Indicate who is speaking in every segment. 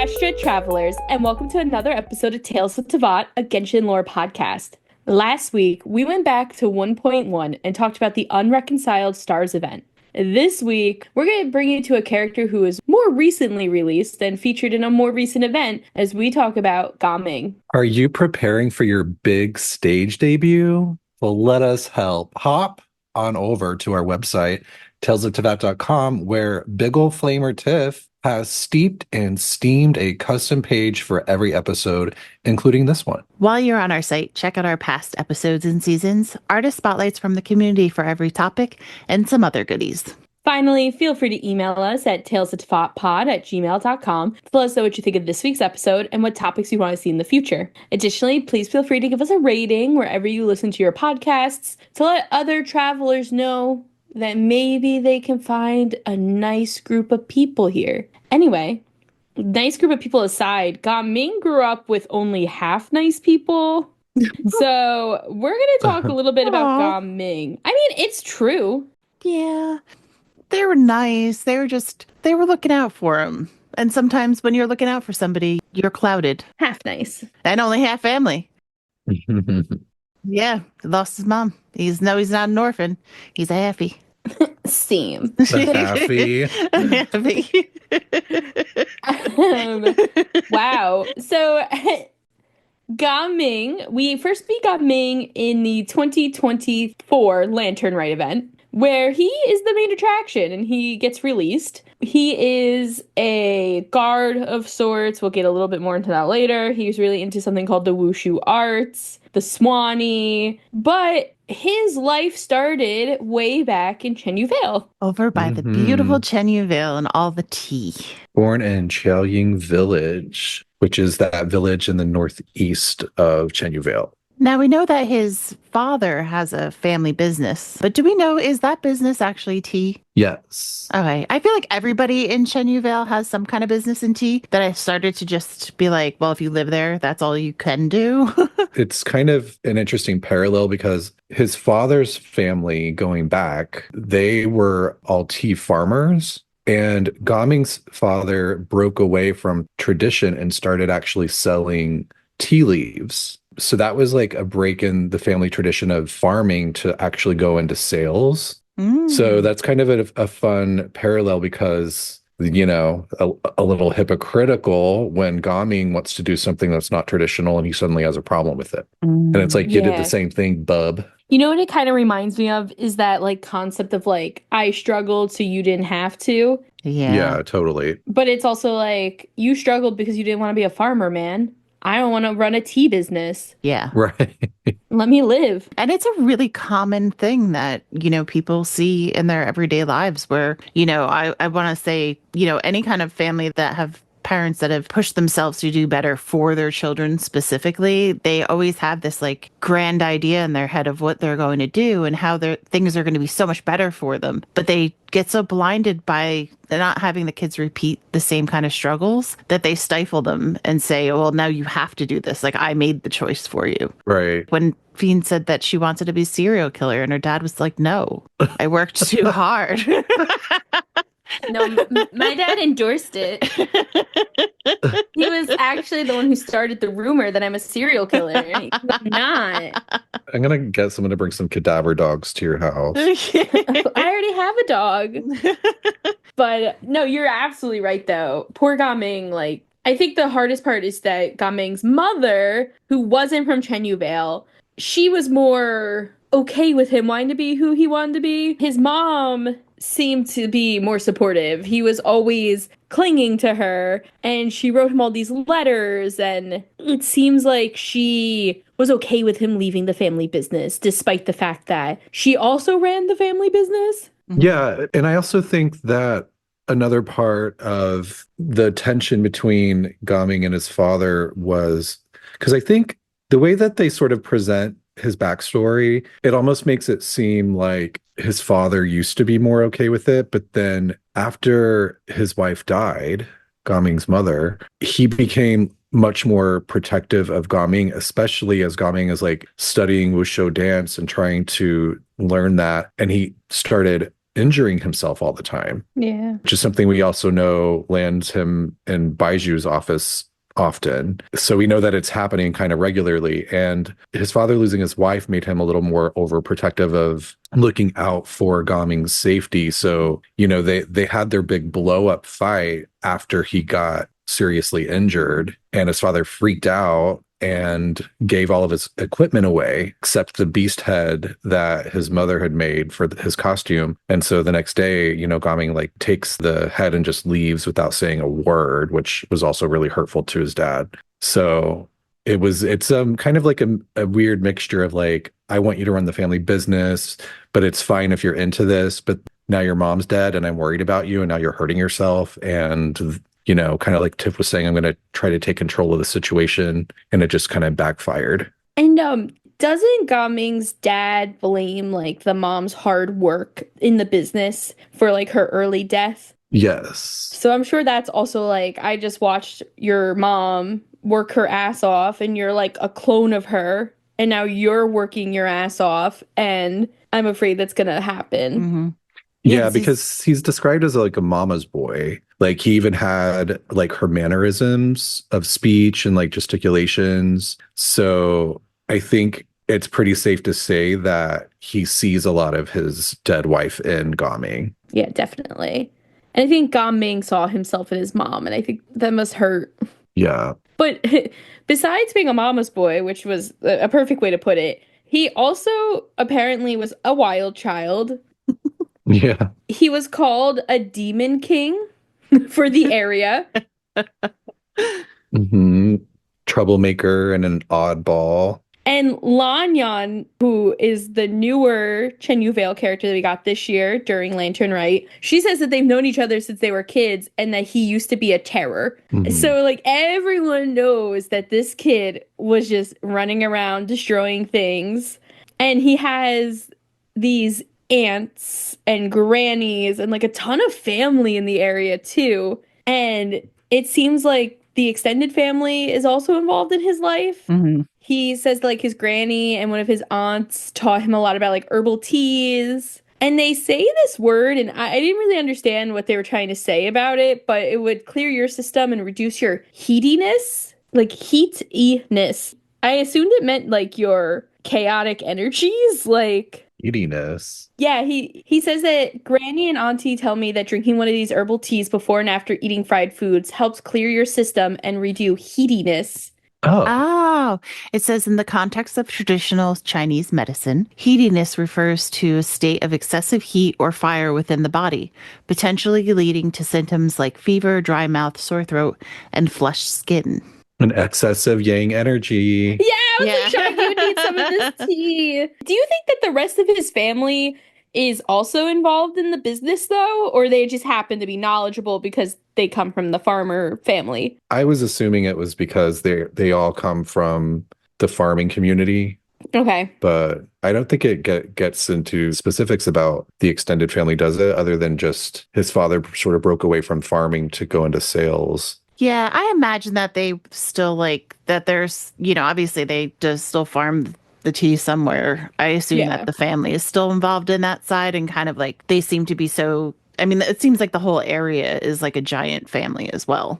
Speaker 1: Astra travelers, and welcome to another episode of Tales of Teyvat, a Genshin Lore Podcast. Last week, we went back to 1.1 and talked about the Unreconciled Stars event. This week, we're going to bring you to a character who is more recently released and featured in a more recent event as we talk about Gaming.
Speaker 2: Are you preparing for your big stage debut? Well, let us help. Hop on over to our website, talesofteyvat.com, where Big Ol' Flamer Tiff has steeped and steamed a custom page for every episode, including this one.
Speaker 3: While you're on our site, check out our past episodes and seasons, artist spotlights from the community for every topic, and some other goodies.
Speaker 1: Finally, feel free to email us at talesofteyvatpod@gmail.com to let us know what you think of this week's episode and what topics you want to see in the future. Additionally, please feel free to give us a rating wherever you listen to your podcasts to let other travelers know that maybe they can find a nice group of people here. Anyway, nice group of people aside, Gaming grew up with only half nice people. So we're going to talk a little bit about Gaming. I mean, it's true.
Speaker 3: Yeah, they were nice. They were looking out for him. And sometimes when you're looking out for somebody, you're clouded.
Speaker 1: Half nice.
Speaker 3: And only half family. Yeah, he lost his mom. He's not an orphan. He's a halfie.
Speaker 1: Same.
Speaker 2: The halfie.
Speaker 1: Wow. So Gaming, we first meet Gaming in the 2024 Lantern Rite event, where he is the main attraction and he gets released. He is a guard of sorts. We'll get a little bit more into that later. He's really into something called the Wushou arts, the Suanni, but his life started way back in Chenyu Vale.
Speaker 3: Over by the beautiful Chenyu Vale and all the tea.
Speaker 2: Born in Xianyun Village, which is that village in the northeast of Chenyu Vale.
Speaker 3: Now, we know that his father has a family business, but do we know, is that business actually tea?
Speaker 2: Yes.
Speaker 3: Okay. I feel like everybody in Chenyu Vale has some kind of business in tea that I started to just be like, well, if you live there, that's all you can do.
Speaker 2: It's kind of an interesting parallel because his father's family, going back, they were all tea farmers. And Gaming's father broke away from tradition and started actually selling tea leaves. So that was like a break in the family tradition of farming to actually go into sales. So that's kind of a fun parallel because, you know, a little hypocritical when Gaming wants to do something that's not traditional and he suddenly has a problem with it. And it's like, you did the same thing, bub.
Speaker 1: You know what it kind of reminds me of is that like concept of like, I struggled so you didn't have to.
Speaker 2: Yeah, totally.
Speaker 1: But it's also like, you struggled because you didn't want to be a farmer, man. I don't want to run a tea business.
Speaker 3: Yeah.
Speaker 2: Right.
Speaker 1: Let me live.
Speaker 3: And it's a really common thing that, you know, people see in their everyday lives where, you know, I want to say, you know, any kind of family that have parents that have pushed themselves to do better for their children specifically, they always have this like grand idea in their head of what they're going to do and how their things are going to be so much better for them. But they get so blinded by not having the kids repeat the same kind of struggles that they stifle them and say, well, now you have to do this. Like, I made the choice for you.
Speaker 2: Right.
Speaker 3: When Fiend said that she wanted to be a serial killer and her dad was like, no, I worked too hard.
Speaker 1: No, my dad endorsed it. He was actually the one who started the rumor that I'm a serial killer. I'm not.
Speaker 2: I'm going to get someone to bring some cadaver dogs to your house.
Speaker 1: I already have a dog. But no, you're absolutely right, though. Poor Gaming, like, I think the hardest part is that Gaming's mother, who wasn't from Chenyu Vale, she was more okay with him wanting to be who he wanted to be. His mom seemed to be more supportive. He was always clinging to her, and she wrote him all these letters, and it seems like she was okay with him leaving the family business, despite the fact that she also ran the family business.
Speaker 2: Yeah, and I also think that another part of the tension between Gaming and his father was, because I think the way that they sort of present his backstory, it almost makes it seem like his father used to be more okay with it, but then after his wife died, Gaming's mother, he became much more protective of Gaming, especially as Gaming is like studying Wushou dance and trying to learn that. And he started injuring himself all the time,
Speaker 1: Yeah.
Speaker 2: which is something we also know lands him in Baiju's office often. So we know that it's happening kind of regularly. And his father losing his wife made him a little more overprotective of looking out for Gaming's safety. So, they had their big blow up fight after he got seriously injured, and his father freaked out and gave all of his equipment away except the beast head that his mother had made for his costume. And so the next day, Gaming like takes the head and just leaves without saying a word, which was also really hurtful to his dad. So it's kind of like a weird mixture of like, I want you to run the family business, but it's fine if you're into this, but now your mom's dead and I'm worried about you and now you're hurting yourself. And kind of like Tiff was saying, I'm going to try to take control of the situation, and it just kind of backfired.
Speaker 1: And doesn't Gaming's dad blame like the mom's hard work in the business for like her early death?
Speaker 2: Yes.
Speaker 1: So I'm sure that's also like, I just watched your mom work her ass off and you're like a clone of her, and now you're working your ass off, and I'm afraid that's going to happen.
Speaker 3: Mm-hmm.
Speaker 2: Yeah, because he's described as like a mama's boy. Like he even had like her mannerisms of speech and like gesticulations. So I think it's pretty safe to say that he sees a lot of his dead wife in Gaming.
Speaker 1: Yeah, definitely. And I think Gaming saw himself in his mom, and I think that must hurt.
Speaker 2: Yeah.
Speaker 1: But besides being a mama's boy, which was a perfect way to put it, he also apparently was a wild child.
Speaker 2: Yeah.
Speaker 1: He was called a demon king for the area.
Speaker 2: Mm-hmm. Troublemaker and an oddball.
Speaker 1: And Lanyan, who is the newer Chenyu Vale character that we got this year during Lantern Rite, she says that they've known each other since they were kids and that he used to be a terror. Mm-hmm. So, like, everyone knows that this kid was just running around destroying things. And he has these aunts and grannies and like a ton of family in the area too. And it seems like the extended family is also involved in his life.
Speaker 3: Mm-hmm.
Speaker 1: He says like his granny and one of his aunts taught him a lot about like herbal teas. And they say this word, and I didn't really understand what they were trying to say about it, but it would clear your system and reduce your heatiness, like heat-iness. I assumed it meant like your chaotic energies, like
Speaker 2: heatiness.
Speaker 1: Yeah, he says that Granny and Auntie tell me that drinking one of these herbal teas before and after eating fried foods helps clear your system and reduce heatiness.
Speaker 3: Oh, it says in the context of traditional Chinese medicine, heatiness refers to a state of excessive heat or fire within the body, potentially leading to symptoms like fever, dry mouth, sore throat, and flushed skin.
Speaker 2: An excess of yang energy.
Speaker 1: Yeah, I was like shocked you would need some of this tea. Do you think that the rest of his family is also involved in the business, though? Or they just happen to be knowledgeable because they come from the farmer family?
Speaker 2: I was assuming it was because they all come from the farming community.
Speaker 1: Okay.
Speaker 2: But I don't think it gets into specifics about the extended family, does it? Other than just his father sort of broke away from farming to go into sales.
Speaker 3: Yeah, I imagine that they still like that there's, obviously they just still farm the tea somewhere. I assume that the family is still involved in that side, and kind of like they seem to be so, it seems like the whole area is like a giant family as well.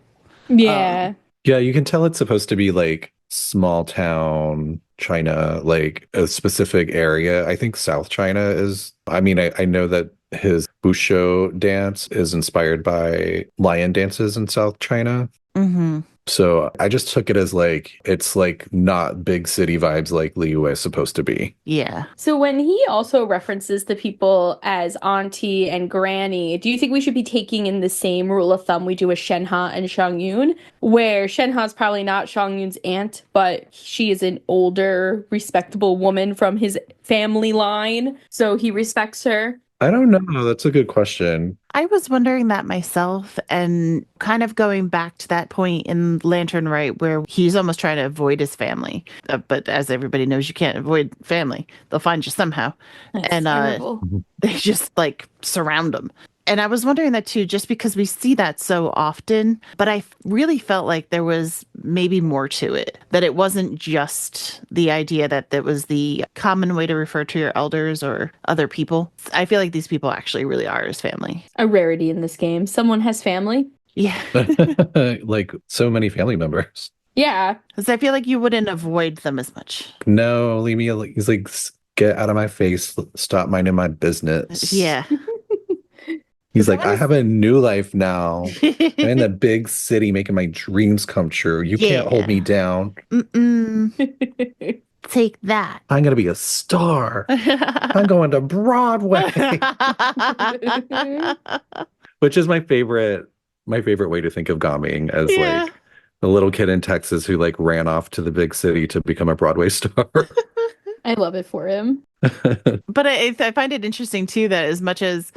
Speaker 1: Yeah.
Speaker 2: Yeah, you can tell it's supposed to be like small town China, like a specific area. I think South China is, I know that his Wushou dance is inspired by lion dances in South China.
Speaker 3: Mm-hmm.
Speaker 2: So I just took it as like, it's like not big city vibes like Liyue is supposed to be.
Speaker 3: Yeah.
Speaker 1: So when he also references the people as auntie and granny, do you think we should be taking in the same rule of thumb we do with Shenhe and Xianyun, where Shenhe's probably not Xianyun's aunt, but she is an older, respectable woman from his family line, so he respects her?
Speaker 2: I don't know. That's a good question.
Speaker 3: I was wondering that myself, and kind of going back to that point in Lantern Rite where he's almost trying to avoid his family. But as everybody knows, you can't avoid family. They'll find you somehow.
Speaker 1: That's
Speaker 3: and
Speaker 1: terrible.
Speaker 3: They just like surround him. And I was wondering that too, just because we see that so often, but I really felt like there was maybe more to it, that it wasn't just the idea that that was the common way to refer to your elders or other people. I feel like these people actually really are his family.
Speaker 1: A rarity in this game. Someone has family.
Speaker 3: Yeah.
Speaker 2: Like so many family members.
Speaker 1: Yeah.
Speaker 3: Because I feel like you wouldn't avoid them as much.
Speaker 2: No, leave me alone. He's like, get out of my face. Stop minding my business.
Speaker 3: Yeah.
Speaker 2: He's like, I have a new life now. I'm in the big city making my dreams come true. You can't hold me down.
Speaker 3: Mm-mm. Take that.
Speaker 2: I'm going to be a star. I'm going to Broadway. Which is my favorite way to think of Gaming as like a little kid in Texas who like ran off to the big city to become a Broadway star.
Speaker 1: I love it for him.
Speaker 3: But I find it interesting too that as much as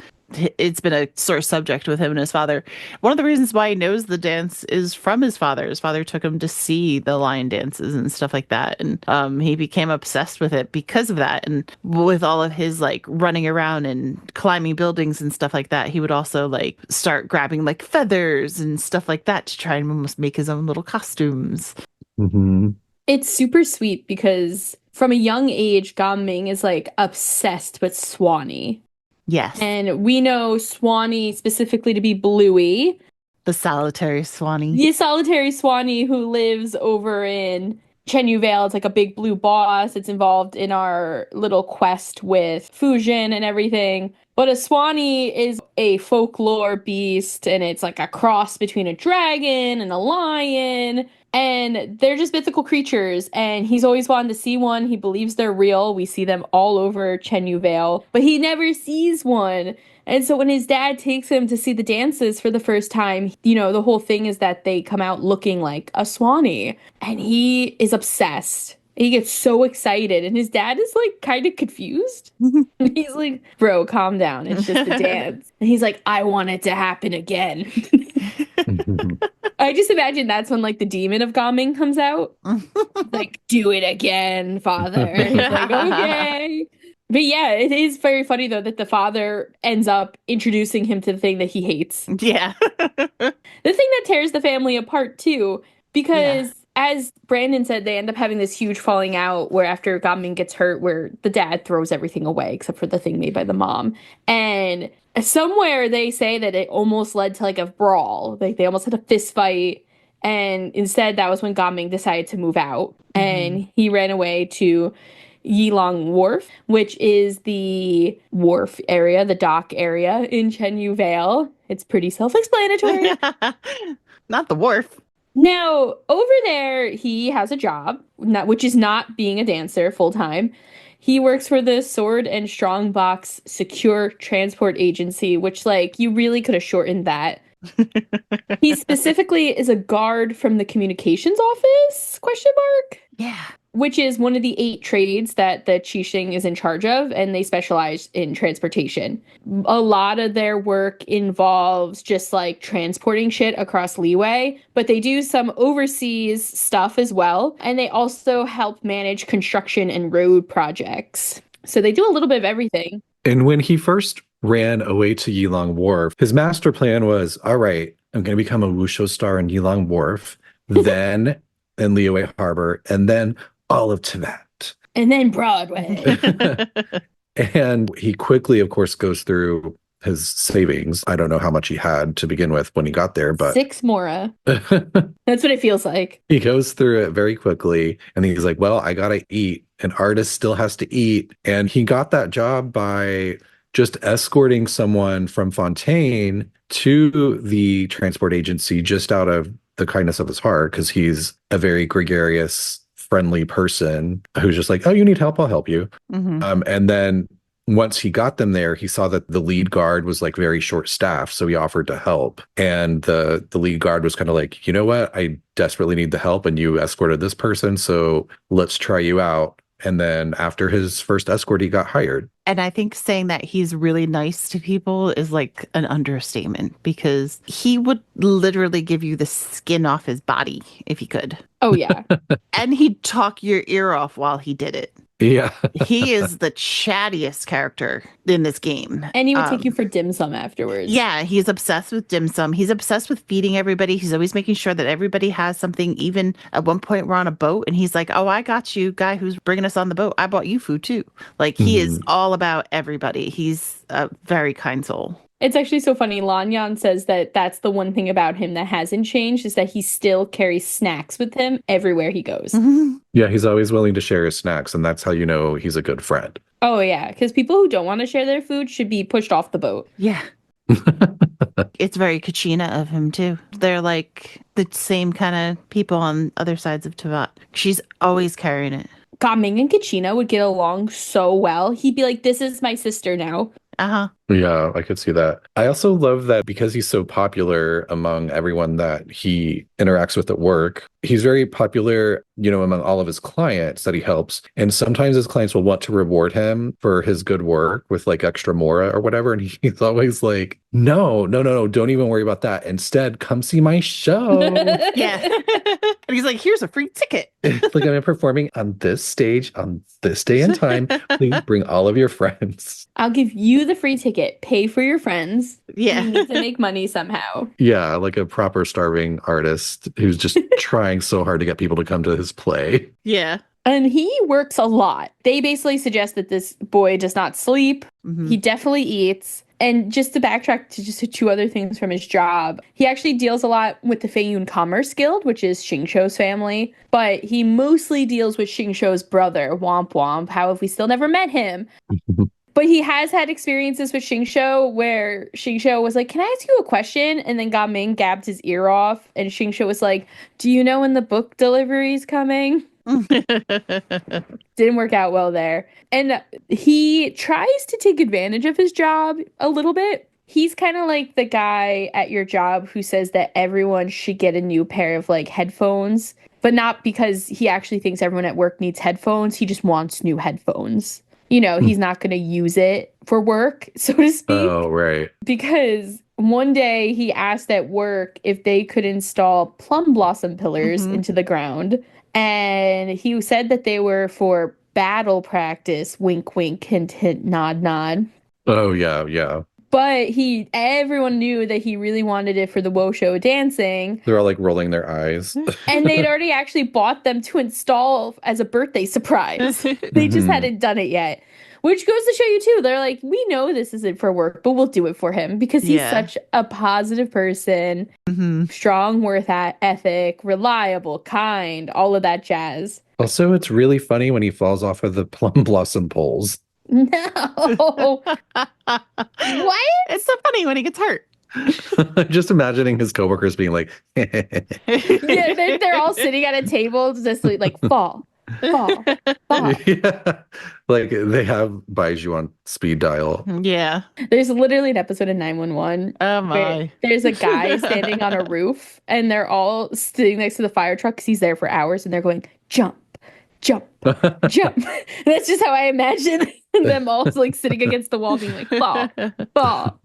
Speaker 3: it's been a sore subject with him and his father, one of the reasons why he knows the dance is from his father. His father took him to see the lion dances and stuff like that, and he became obsessed with it because of that. And with all of his like running around and climbing buildings and stuff like that, he would also like start grabbing like feathers and stuff like that to try and almost make his own little costumes.
Speaker 2: Mm-hmm.
Speaker 1: It's super sweet because from a young age, Gaming is like obsessed with Suanni.
Speaker 3: Yes.
Speaker 1: And we know Suanni specifically to be Bluey.
Speaker 3: The solitary Suanni.
Speaker 1: The solitary Suanni who lives over in Chenyu Vale. It's like a big blue boss. It's involved in our little quest with Fujin and everything. But a Suanni is a folklore beast, and it's like a cross between a dragon and a lion. And they're just mythical creatures, and he's always wanted to see one. He believes they're real. We see them all over Chenyu Vale, but he never sees one. And so when his dad takes him to see the dances for the first time, you know, the whole thing is that they come out looking like a Suanni, and he is obsessed. He gets so excited, and his dad is like kind of confused. He's like, bro, calm down. It's just a dance. And he's like, I want it to happen again. I just imagine that's when like the demon of Gaming comes out. Like, do it again, father. And he's like, okay. But yeah, it is very funny though that the father ends up introducing him to the thing that he hates.
Speaker 3: Yeah.
Speaker 1: The thing that tears the family apart too, because as Brandon said, they end up having this huge falling out where after Gaming gets hurt, where the dad throws everything away except for the thing made by the mom. And somewhere they say that it almost led to like a brawl. Like they almost had a fist fight. And instead, that was when Gaming decided to move out. And he ran away to Yilong Wharf, which is the wharf area, the dock area in Chenyu Vale. It's pretty self-explanatory.
Speaker 3: Not the wharf.
Speaker 1: Now, over there, he has a job, which is not being a dancer full-time. He works for the Sword and Strongbox Secure Transport Agency, which, like, you really could have shortened that. He specifically is a guard from the communications office, ?
Speaker 3: Yeah.
Speaker 1: Which is one of the 8 trades that the Qixing is in charge of, and they specialize in transportation. A lot of their work involves just like transporting shit across Liyue, but they do some overseas stuff as well, and they also help manage construction and road projects. So they do a little bit of everything.
Speaker 2: And when he first ran away to Yilong Wharf, his master plan was, all right, I'm going to become a Wushou star in Yilong Wharf, then in Liyue Harbor, and then all of Teyvat.
Speaker 1: And then Broadway.
Speaker 2: And he quickly, of course, goes through his savings. I don't know how much he had to begin with when he got there, but
Speaker 1: 6 mora. That's what it feels like.
Speaker 2: He goes through it very quickly, and he's like, well, I gotta eat. An artist still has to eat. And he got that job by just escorting someone from Fontaine to the transport agency just out of the kindness of his heart, because he's a very gregarious, friendly person who's just like, oh, you need help, I'll help you. And then once he got them there, he saw that the lead guard was like very short staffed, so he offered to help. And the lead guard was kind of like, you know what, I desperately need the help, and you escorted this person, so let's try you out. And then after his first escort, he got hired.
Speaker 3: And I think saying that he's really nice to people is like an understatement, because he would literally give you the skin off his body if he could.
Speaker 1: Oh, yeah.
Speaker 3: And he'd talk your ear off while he did it.
Speaker 2: Yeah.
Speaker 3: He is the chattiest character in this game.
Speaker 1: And he would take you for dim sum afterwards.
Speaker 3: Yeah, he's obsessed with dim sum. He's obsessed with feeding everybody. He's always making sure that everybody has something. Even at one point, we're on a boat and he's like, "Oh, I got you, guy who's bringing us on the boat. I bought you food too." Like, he is all about everybody. He's a very kind soul.
Speaker 1: It's actually so funny. Lanyan says that that's the one thing about him that hasn't changed is that he still carries snacks with him everywhere he goes.
Speaker 2: Yeah, he's always willing to share his snacks, and that's how you know he's a good friend.
Speaker 1: Oh, yeah, because people who don't want to share their food should be pushed off the boat.
Speaker 3: Yeah. It's very Kachina of him, too. They're like the same kind of people on other sides of Teyvat. She's always carrying it.
Speaker 1: Gaming and Kachina would get along so well. He'd be like, this is my sister now.
Speaker 3: Uh-huh.
Speaker 2: Yeah, I could see that. I also love that because he's so popular among everyone that he interacts with at work, he's very popular, among all of his clients that he helps. And sometimes his clients will want to reward him for his good work with like extra mora or whatever. And he's always like, no, don't even worry about that. Instead, come see my show.
Speaker 3: Yeah. And he's like, here's a free ticket.
Speaker 2: Like, I'm performing on this stage on this day and time. Please bring all of your friends.
Speaker 1: I'll give you the free ticket. Pay for your friends.
Speaker 3: Yeah.
Speaker 1: You need to make money somehow.
Speaker 2: Yeah, like a proper starving artist who's just trying so hard to get people to come to his play.
Speaker 3: Yeah.
Speaker 1: And he works a lot. They basically suggest that this boy does not sleep. He definitely eats. And just to backtrack to just two other things from his job, he actually deals a lot with the Feiyun Commerce Guild, which is Xingqiu's family. But he mostly deals with Xingqiu's brother, Womp Womp. How have we still never met him? But he has had experiences with Xingqiu where Xingqiu was like, can I ask you a question? And then Gaming gabbed his ear off. And Xingqiu was like, do you know when the book delivery's coming? Didn't work out well there. And he tries to take advantage of his job a little bit. He's kind of like the guy at your job who says that everyone should get a new pair of like headphones, but not because he actually thinks everyone at work needs headphones. He just wants new headphones. He's not going to use it for work, so to speak.
Speaker 2: Oh, right.
Speaker 1: Because one day he asked at work if they could install plum blossom pillars into the ground. And he said that they were for battle practice, wink, wink, hint, hint, nod, nod.
Speaker 2: Oh, yeah.
Speaker 1: But everyone knew that he really wanted it for the Wushou dancing.
Speaker 2: They're all like rolling their eyes.
Speaker 1: And they'd already actually bought them to install as a birthday surprise. They just hadn't done it yet. Which goes to show you too, they're like, we know this isn't for work, but we'll do it for him because he's such a positive person, strong work ethic, reliable, kind, all of that jazz.
Speaker 2: Also, it's really funny when he falls off of the plum blossom poles.
Speaker 1: No. What?
Speaker 3: It's so funny when he gets hurt.
Speaker 2: Just imagining his coworkers being like,
Speaker 1: Yeah, they're all sitting at a table, just like fall.
Speaker 2: Yeah. Like they have Baiju on speed dial.
Speaker 3: Yeah.
Speaker 1: There's literally an episode of 911.
Speaker 3: Oh my.
Speaker 1: There's a guy standing on a roof and they're all sitting next to the fire truck because he's there for hours and they're going, jump, jump, jump. That's just how I imagine them all like sitting against the wall being like, fall.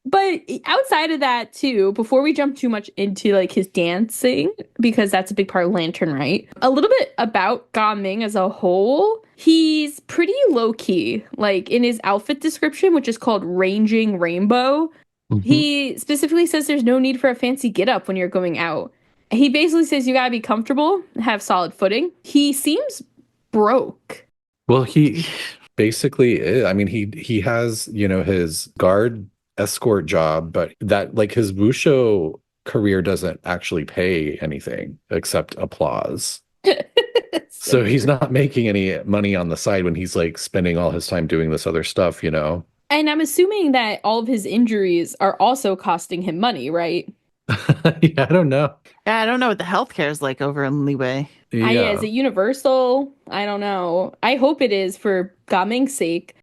Speaker 1: But outside of that too, before we jump too much into like his dancing, because that's a big part of Lantern Rite, a little bit about Gaming as a whole. He's pretty low key, like in his outfit description, which is called Ranging Rainbow. He specifically says there's no need for a fancy get up when you're going out. He basically says you gotta be comfortable, have solid footing. He seems broke.
Speaker 2: Well, he basically is. I mean, he has, his guard escort job, but that like his Wushou career doesn't actually pay anything except applause. So he's not making any money on the side when he's like spending all his time doing this other stuff, And
Speaker 1: I'm assuming that all of his injuries are also costing him money, right?
Speaker 2: Yeah, I don't know.
Speaker 3: Yeah, I don't know what the healthcare is like over in Liyue.
Speaker 2: Yeah.
Speaker 1: Is it universal? I don't know. I hope it is for Gaming's sake.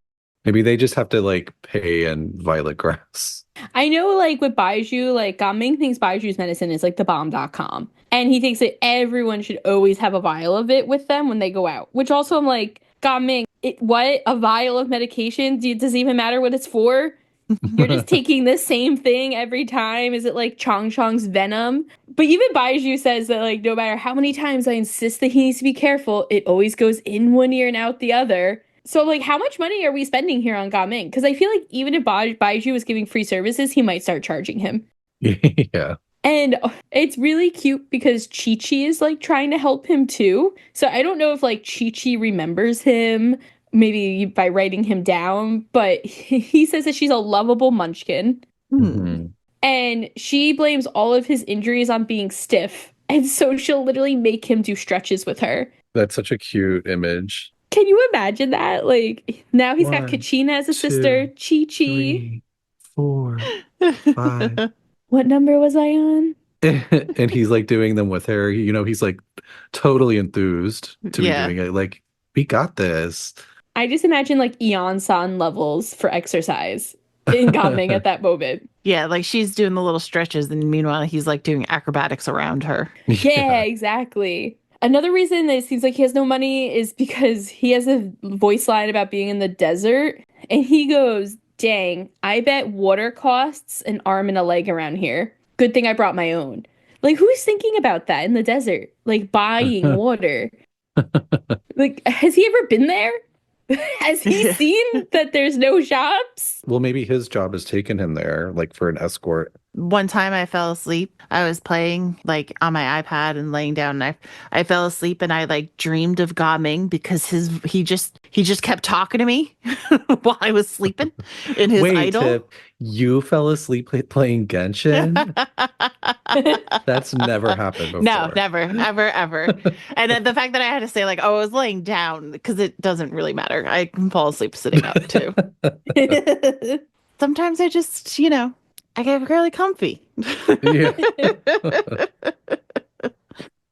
Speaker 2: Maybe they just have to like pay in violet grass.
Speaker 1: I know like with Baiju, like Gaming thinks Baiju's medicine is like the bomb.com. And he thinks that everyone should always have a vial of it with them when they go out. Which also I'm like, Gaming, what? A vial of medication? Does it even matter what it's for? You're just taking the same thing every time. Is it like Chong Chong's venom? But even Baiju says that like no matter how many times I insist that he needs to be careful, it always goes in one ear and out the other. So like how much money are we spending here on Gaming? Because I feel like even if Baiju was giving free services, he might start charging him.
Speaker 2: Yeah.
Speaker 1: And it's really cute because Chi-Chi is like trying to help him too. So I don't know if like Chi-Chi remembers him, maybe by writing him down, but he says that she's a lovable munchkin.
Speaker 2: Mm-hmm.
Speaker 1: And she blames all of his injuries on being stiff. And so she'll literally make him do stretches with her.
Speaker 2: That's such a cute image.
Speaker 1: Can you imagine that? Like now he's got
Speaker 2: 1,
Speaker 1: Kachina as a
Speaker 2: 2,
Speaker 1: sister, Chi-Chi.
Speaker 2: 3, 4, 5.
Speaker 1: What number was I on?
Speaker 2: And he's like doing them with her. You know, he's like totally enthused to be doing it. Like, we got this.
Speaker 1: I just imagine like Eon-san levels for exercise in Gaming at that moment.
Speaker 3: Yeah, like she's doing the little stretches, and meanwhile he's like doing acrobatics around her.
Speaker 1: Yeah, exactly. Another reason that it seems like he has no money is because he has a voice line about being in the desert, and he goes, "Dang, I bet water costs an arm and a leg around here. Good thing I brought my own." Like, who's thinking about that in the desert? Like, buying water. Like, has he ever been there? Has he seen that there's no shops?
Speaker 2: Well, maybe his job has taken him there, like for an escort.
Speaker 3: One time I fell asleep. I was playing like on my iPad and laying down, and I fell asleep, and I like dreamed of Gaming because he just kept talking to me while I was sleeping in his
Speaker 2: Wait,
Speaker 3: idol.
Speaker 2: Tip, you fell asleep playing Genshin? That's never happened before.
Speaker 3: No, never, ever. And then the fact that I had to say like, oh, I was laying down, because it doesn't really matter. I can fall asleep sitting up too. Sometimes I just, I get really comfy.
Speaker 2: Yeah.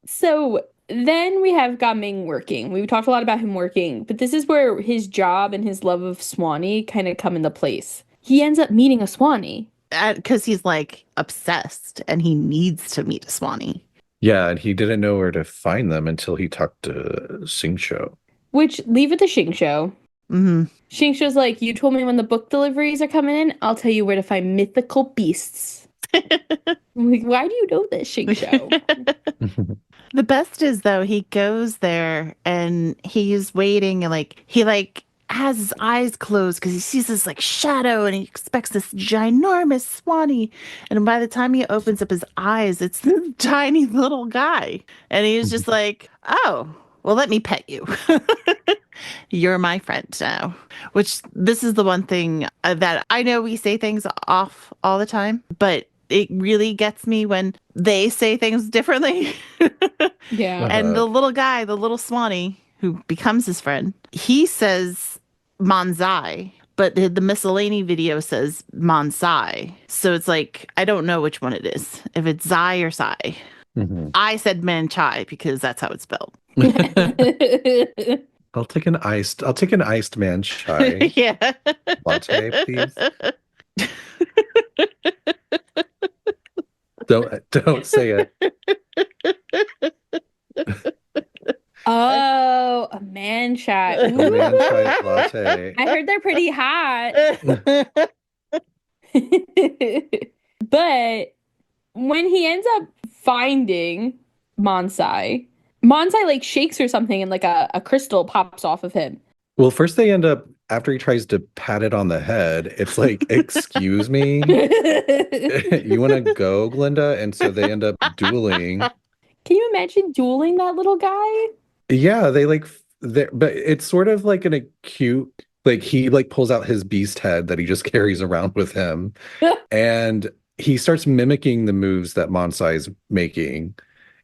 Speaker 1: So then we have Gaming working. We talked a lot about him working, but this is where his job and his love of Suanni kind of come into place. He ends up meeting a Suanni.
Speaker 3: Because he's like obsessed and he needs to meet a Suanni.
Speaker 2: Yeah, and he didn't know where to find them until he talked to Xingqiu.
Speaker 1: Which, leave it to Xingqiu.
Speaker 3: Mm-hmm.
Speaker 1: Xingqiu's like, you told me when the book deliveries are coming in, I'll tell you where to find mythical beasts. I'm like, why do you know this, Xingqiu?
Speaker 3: The best is, though, he goes there and he's waiting, and like he like has his eyes closed because he sees this like shadow, and he expects this ginormous Suanni. And by the time he opens up his eyes, it's this tiny little guy. And he's just like, oh, well, let me pet you. You're my friend now. Which, this is the one thing that I know we say things off all the time, but it really gets me when they say things differently.
Speaker 1: Yeah.
Speaker 3: And the little guy, the little Suanni, who becomes his friend, he says Manzai, but the miscellany video says Mansai. So it's like, I don't know which one it is, if it's Zai or Sai.
Speaker 2: Mm-hmm.
Speaker 3: I said Manchai because that's how it's spelled.
Speaker 2: I'll take an iced man chai
Speaker 3: Yeah.
Speaker 2: latte, please. Don't say it.
Speaker 1: Oh, a man shot.
Speaker 2: A man chai latte.
Speaker 1: I heard they're pretty hot. But when he ends up finding Mansai like shakes or something, and like a crystal pops off of him.
Speaker 2: Well, first they end up, after he tries to pat it on the head, it's like, excuse me, you want to go, Glinda? And so they end up dueling.
Speaker 1: Can you imagine dueling that little guy?
Speaker 2: Yeah, but it's sort of like an acute, like he like pulls out his beast head that he just carries around with him, and he starts mimicking the moves that Mansai's making.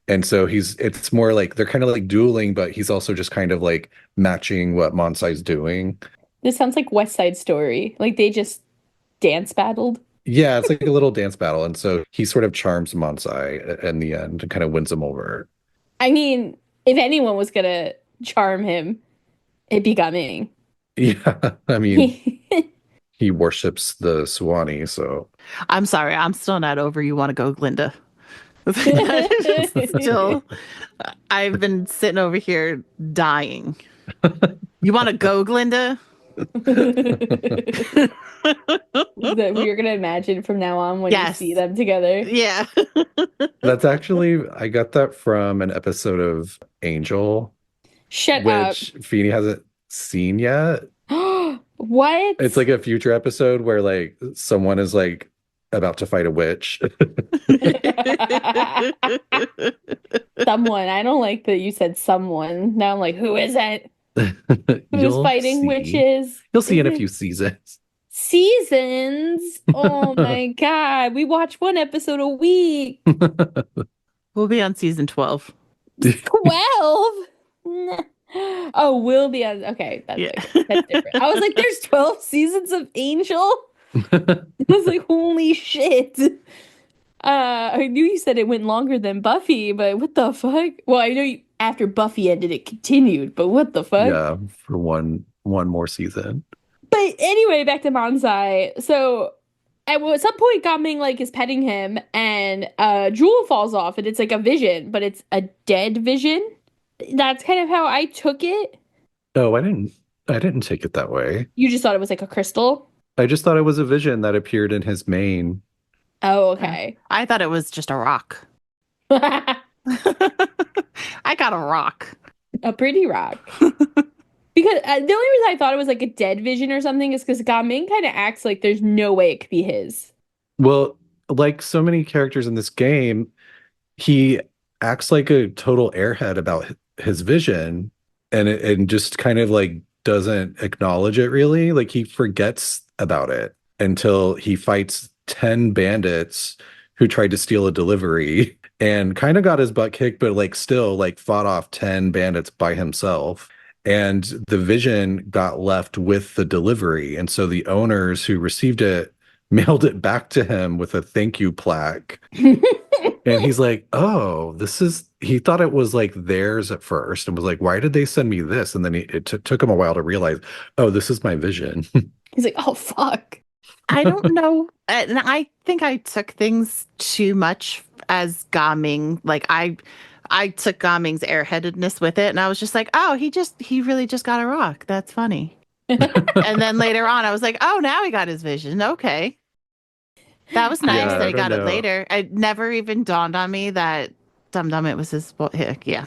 Speaker 2: And so it's more like they're kind of like dueling, but he's also just kind of like matching what Mansai's doing.
Speaker 1: This sounds like West Side Story. Like they just dance battled.
Speaker 2: Yeah, it's like a little dance battle. And so he sort of charms Mansai in the end and kind of wins him over.
Speaker 1: I mean, if anyone was gonna charm him, it'd be Gaming.
Speaker 2: Yeah, I mean, he worships the Suanni, so.
Speaker 3: I'm sorry, I'm still not over You Want to Go, Glinda. Still, I've been sitting over here dying. You want to go, Glinda?
Speaker 1: That we're gonna imagine from now on when you see them together.
Speaker 3: Yeah.
Speaker 2: That's actually, I got that from an episode of Angel,
Speaker 1: Shut
Speaker 2: which Feeny hasn't seen yet.
Speaker 1: up. What?
Speaker 2: It's like a future episode where like someone is like about to fight a witch.
Speaker 1: Someone. I don't like that you said someone. Now I'm like, who is it? Who's fighting witches?
Speaker 2: You'll see in a few seasons.
Speaker 1: Seasons? Oh my God. We watch one episode a week.
Speaker 3: We'll be on season 12.
Speaker 1: 12? Oh, we'll be on. Okay, that's different. I was like, there's 12 seasons of Angel? I was like, holy shit. I knew you said it went longer than Buffy, but what the fuck? Well, I know after Buffy ended, it continued, but what the fuck?
Speaker 2: Yeah, for one more season.
Speaker 1: But anyway, back to Bonsai. So at some point, Gaming like is petting him, and Jewel falls off, and it's like a vision, but it's a dead vision. That's kind of how I took it.
Speaker 2: Oh, I didn't take it that way.
Speaker 1: You just thought it was like a crystal?
Speaker 2: I just thought it was a vision that appeared in his mane.
Speaker 1: Oh, okay.
Speaker 3: I thought it was just a rock. I got a rock.
Speaker 1: A pretty rock. Because the only reason I thought it was like a dead vision or something is because Gaming kind of acts like there's no way it could be his.
Speaker 2: Well, like so many characters in this game, he acts like a total airhead about his vision, and just kind of like doesn't acknowledge it really. Like he forgets about it until he fights 10 bandits who tried to steal a delivery and kind of got his butt kicked, but like still like fought off 10 bandits by himself. And the vision got left with the delivery. And so the owners who received it mailed it back to him with a thank you plaque. And he's like, oh, he thought it was like theirs at first and was like, why did they send me this? And then it took him a while to realize, oh, this is my vision.
Speaker 1: He's like, oh, fuck.
Speaker 3: I don't know. And I think I took things too much as Gaming. Like I took Gaming's airheadedness with it, and I was just like, oh, he really just got a rock. That's funny. And then later on, I was like, oh, now he got his vision. Okay. That was nice that he got it later. It never even dawned on me that Dum Dum, it was his, yeah.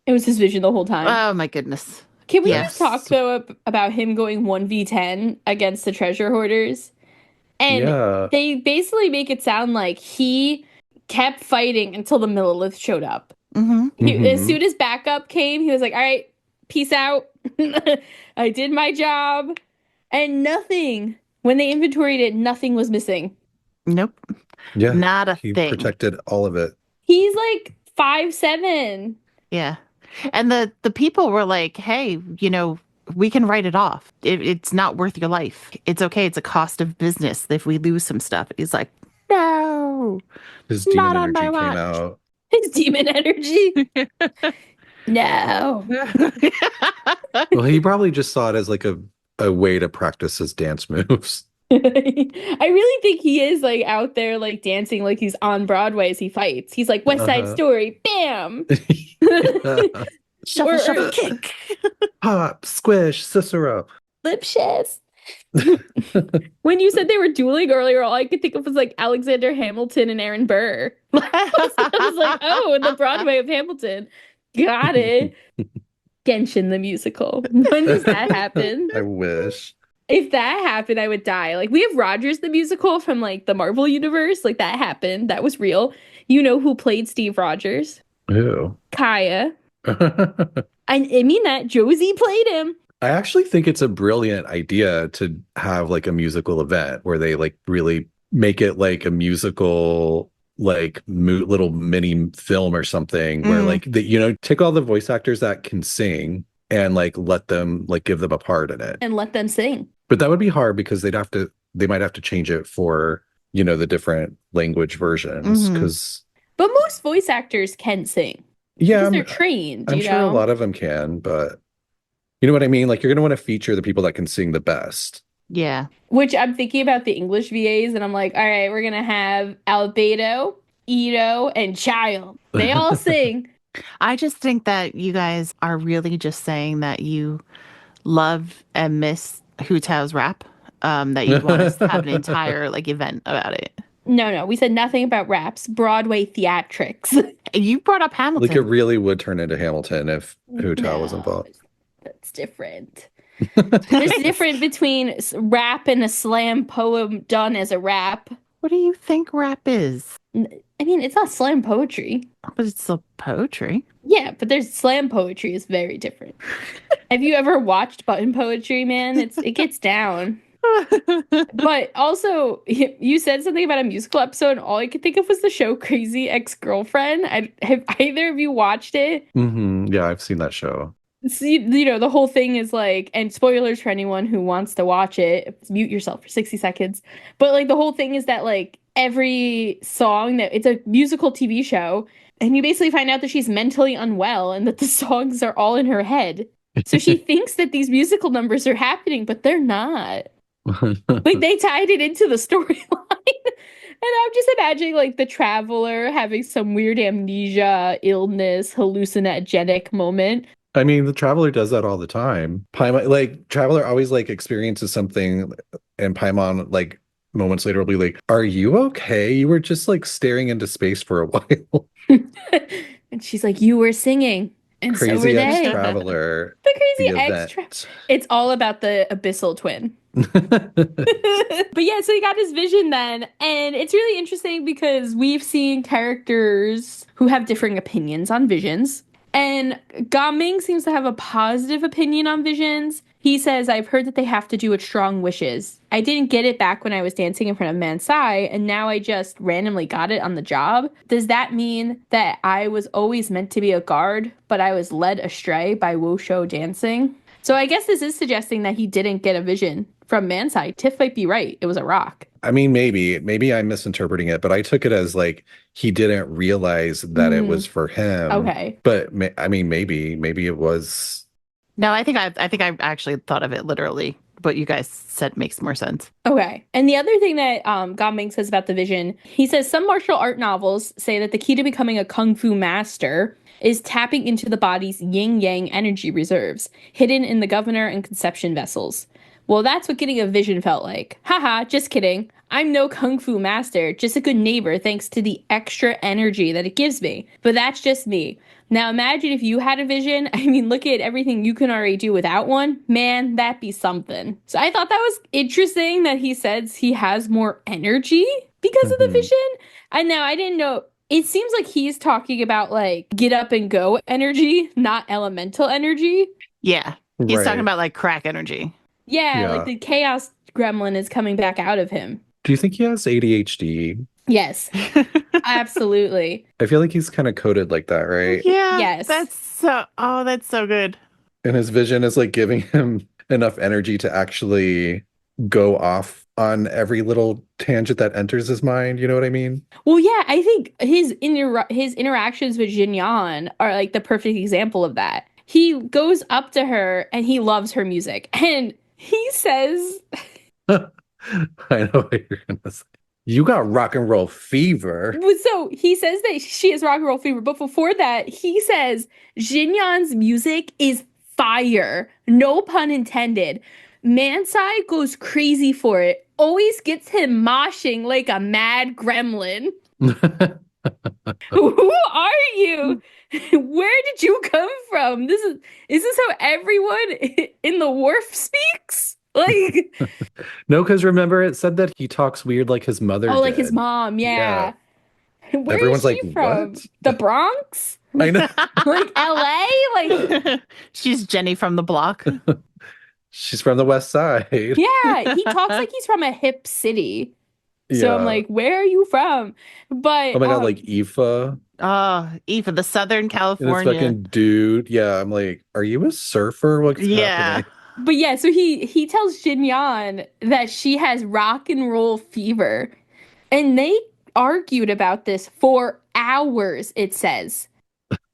Speaker 1: It was his vision the whole time.
Speaker 3: Oh my goodness.
Speaker 1: Can we just talk though about him going 1v10 against the treasure hoarders? And they basically make it sound like he kept fighting until the Millilith showed up.
Speaker 3: Mm-hmm.
Speaker 1: As soon as backup came, he was like, all right, peace out. I did my job. And nothing, when they inventoried it, nothing was missing.
Speaker 3: Nope.
Speaker 2: Yeah.
Speaker 3: Not a
Speaker 2: he
Speaker 3: thing.
Speaker 2: He protected all of it.
Speaker 1: He's like 5'7".
Speaker 3: Yeah. And the people were like, hey, we can write it off. It's not worth your life. It's okay. It's a cost of business if we lose some stuff. He's like, no.
Speaker 2: His demon energy came out.
Speaker 1: His demon energy? No.
Speaker 2: Well, he probably just saw it as like a way to practice his dance moves.
Speaker 1: I really think he is like out there like dancing like he's on Broadway as he fights. He's like West Side Story, bam.
Speaker 3: Shuffle, shuffle, kick.
Speaker 2: Pop, squish, Cicero.
Speaker 1: Lip shiz. When you said they were dueling earlier, all I could think of was like Alexander Hamilton and Aaron Burr. I was like, oh, the Broadway of Hamilton. Got it. Genshin the musical. When does that happen?
Speaker 2: I wish.
Speaker 1: If that happened, I would die. Like, we have Rogers the musical from like the Marvel universe. Like, that happened. That was real. You know who played Steve Rogers?
Speaker 2: Who?
Speaker 1: Kaya. I mean that Josie played him.
Speaker 2: I actually think it's a brilliant idea to have like a musical event where they like really make it like a musical, like little mini film or something where like take all the voice actors that can sing and like let them like give them a part in it
Speaker 1: and let them sing.
Speaker 2: But that would be hard because they might have to change it for the different language versions
Speaker 1: But most voice actors can sing.
Speaker 2: Yeah,
Speaker 1: because they're trained.
Speaker 2: I'm sure a lot of them can, but you know what I mean? Like, you're going to want to feature the people that can sing the best.
Speaker 3: Yeah.
Speaker 1: Which I'm thinking about the English VAs, and I'm like, all right, we're going to have Albedo, Ito, and Child. They all sing.
Speaker 3: I just think that you guys are really just saying that you love and miss Hu Tao's rap, that you want us to have an entire like event about it.
Speaker 1: No, we said nothing about raps. Broadway theatrics.
Speaker 3: You brought up Hamilton.
Speaker 2: Like it really would turn into Hamilton if Hu Tao was involved.
Speaker 1: That's different. There's a difference between rap and a slam poem done as a rap.
Speaker 3: What do you think rap is?
Speaker 1: I mean, it's not slam poetry.
Speaker 3: But it's still poetry.
Speaker 1: Yeah, but there's slam poetry is very different. Have you ever watched button poetry, man? It gets down. But also, you said something about a musical episode, and all I could think of was the show Crazy Ex-Girlfriend. Have either of you watched it?
Speaker 2: Yeah, I've seen that show.
Speaker 1: So, you know, the whole thing is like, and spoilers for anyone who wants to watch it, mute yourself for 60 seconds. But like the whole thing is that like every song that it's a musical TV show, and you basically find out that she's mentally unwell and that the songs are all in her head. So she thinks that these musical numbers are happening, but they're not. Like they tied it into the storyline. And I'm just imagining like the traveler having some weird amnesia, illness, hallucinogenic moment.
Speaker 2: I mean, the Traveler does that all the time. Paimon, like, Traveler always, like, experiences something, and Paimon, like, moments later will be like, are you okay? You were just, like, staring into space for a while.
Speaker 1: And she's like, you were singing. And
Speaker 2: Crazy
Speaker 1: so were they.
Speaker 2: Ex-Traveler.
Speaker 1: The Crazy
Speaker 2: the
Speaker 1: Ex-Traveler. It's all about the abyssal twin. But yeah, so he got his vision then. And it's really interesting because we've seen characters who have differing opinions on visions. And Gaming seems to have a positive opinion on visions. He says, I've heard that they have to do with strong wishes. I didn't get it back when I was dancing in front of Mansai, and now I just randomly got it on the job. Does that mean that I was always meant to be a guard, but I was led astray by Wushou dancing? So I guess this is suggesting that he didn't get a vision from Mansai. Tiff might be right. It was a rock.
Speaker 2: I mean, maybe I'm misinterpreting it, but I took it as like he didn't realize that it was for him.
Speaker 1: Okay.
Speaker 2: But I mean, maybe it was.
Speaker 3: No, I think I actually thought of it literally. What you guys said makes more sense.
Speaker 1: Okay. And the other thing that Gaming says about the vision, he says some martial art novels say that the key to becoming a kung fu master is tapping into the body's yin-yang energy reserves, hidden in the governor and conception vessels. Well, that's what getting a vision felt like. Haha, just kidding. I'm no kung fu master, just a good neighbor thanks to the extra energy that it gives me. But that's just me. Now imagine if you had a vision. I mean, look at everything you can already do without one. Man, that'd be something. So I thought that was interesting that he says he has more energy because of the vision. And now I didn't know. It seems like he's talking about like get up and go energy, not elemental energy.
Speaker 3: Yeah. He's talking about like crack energy.
Speaker 1: Yeah, like the chaos gremlin is coming back out of him.
Speaker 2: Do you think he has ADHD?
Speaker 1: Yes, absolutely.
Speaker 2: I feel like he's kind of coded like that, right?
Speaker 3: Yeah.
Speaker 1: Yes.
Speaker 3: That's so good.
Speaker 2: And his vision is like giving him enough energy to actually go off on every little tangent that enters his mind. You know what I mean?
Speaker 1: Well, yeah, I think his interactions with Xianyun are like the perfect example of that. He goes up to her and he loves her music. And he says...
Speaker 2: I know what you're going to say. You got rock and roll fever.
Speaker 1: So he says that she has rock and roll fever. But before that, he says Xianyun's music is fire. No pun intended. Mansai goes crazy for it. Always gets him moshing like a mad gremlin. Who are you? Where did you come from? Is this how everyone in the wharf speaks? Like
Speaker 2: no, because remember it said that he talks weird like his mother.
Speaker 1: Oh, like his mom, yeah. Where
Speaker 2: Everyone's
Speaker 1: is she
Speaker 2: like,
Speaker 1: from?
Speaker 2: what?
Speaker 1: The Bronx?
Speaker 2: I know.
Speaker 1: Like LA? Like
Speaker 3: she's Jenny from the block.
Speaker 2: She's from the West Side.
Speaker 1: Yeah, he talks like he's from a hip city. So I'm like, where are you from? But
Speaker 2: oh my god, like Aoife.
Speaker 3: Oh, Aoife, the Southern California.
Speaker 2: And this fucking dude. Yeah, I'm like, are you a surfer? What's happening?
Speaker 1: But yeah, so he tells Xianyun that she has rock and roll fever. And they argued about this for hours, it says.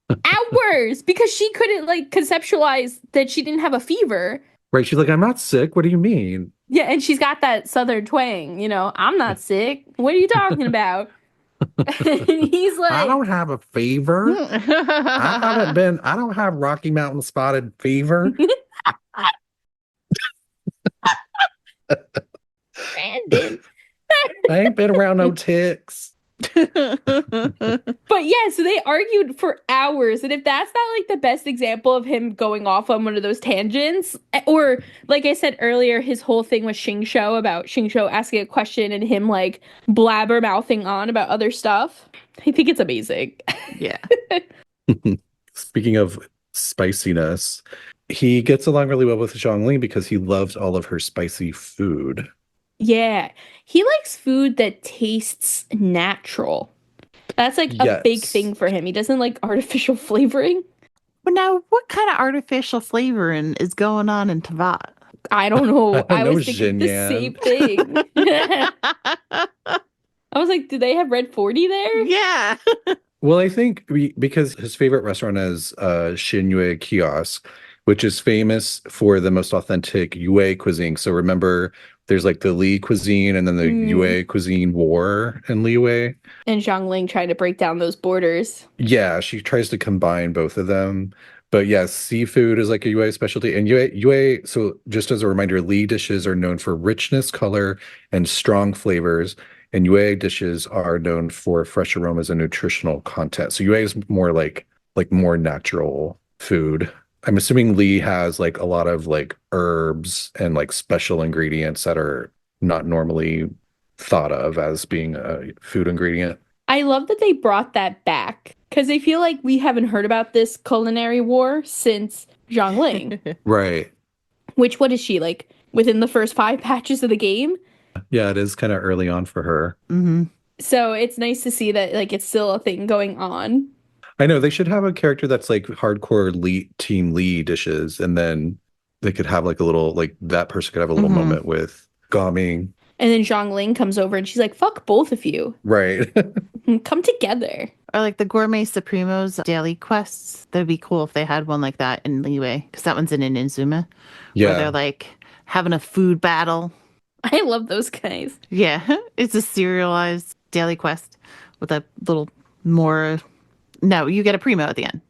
Speaker 1: Hours! Because she couldn't like conceptualize that she didn't have a fever.
Speaker 2: Right, she's like, I'm not sick. What do you mean?
Speaker 1: Yeah, and she's got that southern twang, you know, I'm not sick. What are you talking about? And he's like,
Speaker 2: I don't have a fever. I don't have Rocky Mountain spotted fever.
Speaker 1: Brandon.
Speaker 2: I ain't been around no ticks.
Speaker 1: But yeah, so they argued for hours. And if that's not like the best example of him going off on one of those tangents, or like I said earlier, his whole thing with Xingqiu about Xingqiu asking a question and him like blabber mouthing on about other stuff, I think it's amazing.
Speaker 3: Yeah.
Speaker 2: Speaking of spiciness, he gets along really well with Zhongling because he loves all of her spicy food.
Speaker 1: Yeah, he likes food that tastes natural. That's like a big
Speaker 2: Yes.
Speaker 1: thing for him. He doesn't like artificial flavoring.
Speaker 3: But now, what kind of artificial flavoring is going on in Teyvat?
Speaker 1: I don't know.
Speaker 2: I don't
Speaker 1: I
Speaker 2: know,
Speaker 1: was thinking the
Speaker 2: Xianyun.
Speaker 1: same thing. I was like, do they have Red 40 there?
Speaker 3: Yeah.
Speaker 2: Well, I think because his favorite restaurant is Chenyu Kiosk, which is famous for the most authentic Yue cuisine. So remember, there's like the Li cuisine and then the Yue cuisine war in Liyue.
Speaker 1: And Zhongling trying to break down those borders.
Speaker 2: Yeah, she tries to combine both of them. But yes, seafood is like a Yue specialty. And Yue, so just as a reminder, Li dishes are known for richness, color, and strong flavors. And Yue dishes are known for fresh aromas and nutritional content. So Yue is more like more natural food. I'm assuming Li has like a lot of like herbs and like special ingredients that are not normally thought of as being a food ingredient.
Speaker 1: I love that they brought that back because I feel like we haven't heard about this culinary war since Zhongling.
Speaker 2: Right.
Speaker 1: Which, what is she, like, within the first 5 patches of the game?
Speaker 2: Yeah, it is kind of early on for her.
Speaker 3: Mm-hmm.
Speaker 1: So it's nice to see that like it's still a thing going on.
Speaker 2: I know they should have a character that's like hardcore Team Lee dishes, and then they could have like a little like that person could have a little moment with Gaming.
Speaker 1: And then Zhongling comes over and she's like, fuck both of you.
Speaker 2: Right.
Speaker 1: Come together.
Speaker 3: Or like the Gourmet Supremos daily quests. That'd be cool if they had one like that in Liyue, because that one's in Inazuma.
Speaker 2: Yeah.
Speaker 3: Where they're like having a food battle.
Speaker 1: I love those guys.
Speaker 3: Yeah. It's a serialized daily quest with a little more. No, you get a primo at the end.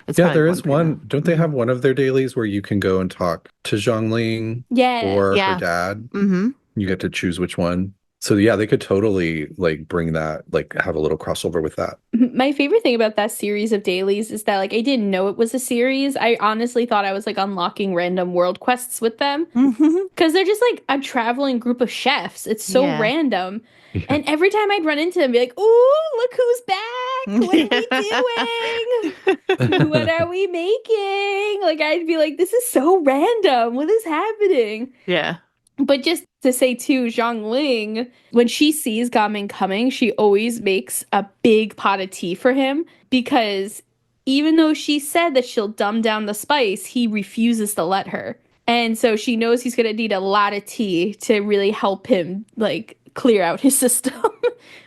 Speaker 3: It's
Speaker 2: Yeah,
Speaker 3: probably
Speaker 2: there is
Speaker 3: primo.
Speaker 2: one. Don't they have one of their dailies where you can go and talk to Zhongling
Speaker 1: Yeah.
Speaker 2: or
Speaker 3: Yeah.
Speaker 2: her dad?
Speaker 3: Mm-hmm.
Speaker 2: You get to choose which one. So yeah, they could totally like bring that, like have a little crossover with that.
Speaker 1: My favorite thing about that series of dailies is that like I didn't know it was a series. I honestly thought I was like unlocking random world quests with them
Speaker 3: Mm-hmm.
Speaker 1: because they're just like a traveling group of chefs. It's so
Speaker 3: Yeah.
Speaker 1: random. And every time I'd run into them, be like, "Ooh, look who's back! What are we doing? What are we making?" Like I'd be like, "This is so random. What is happening?"
Speaker 3: Yeah.
Speaker 1: But just to say too, Zhongling, when she sees Gaming coming, she always makes a big pot of tea for him because even though she said that she'll dumb down the spice, he refuses to let her. And so she knows he's going to need a lot of tea to really help him like clear out his system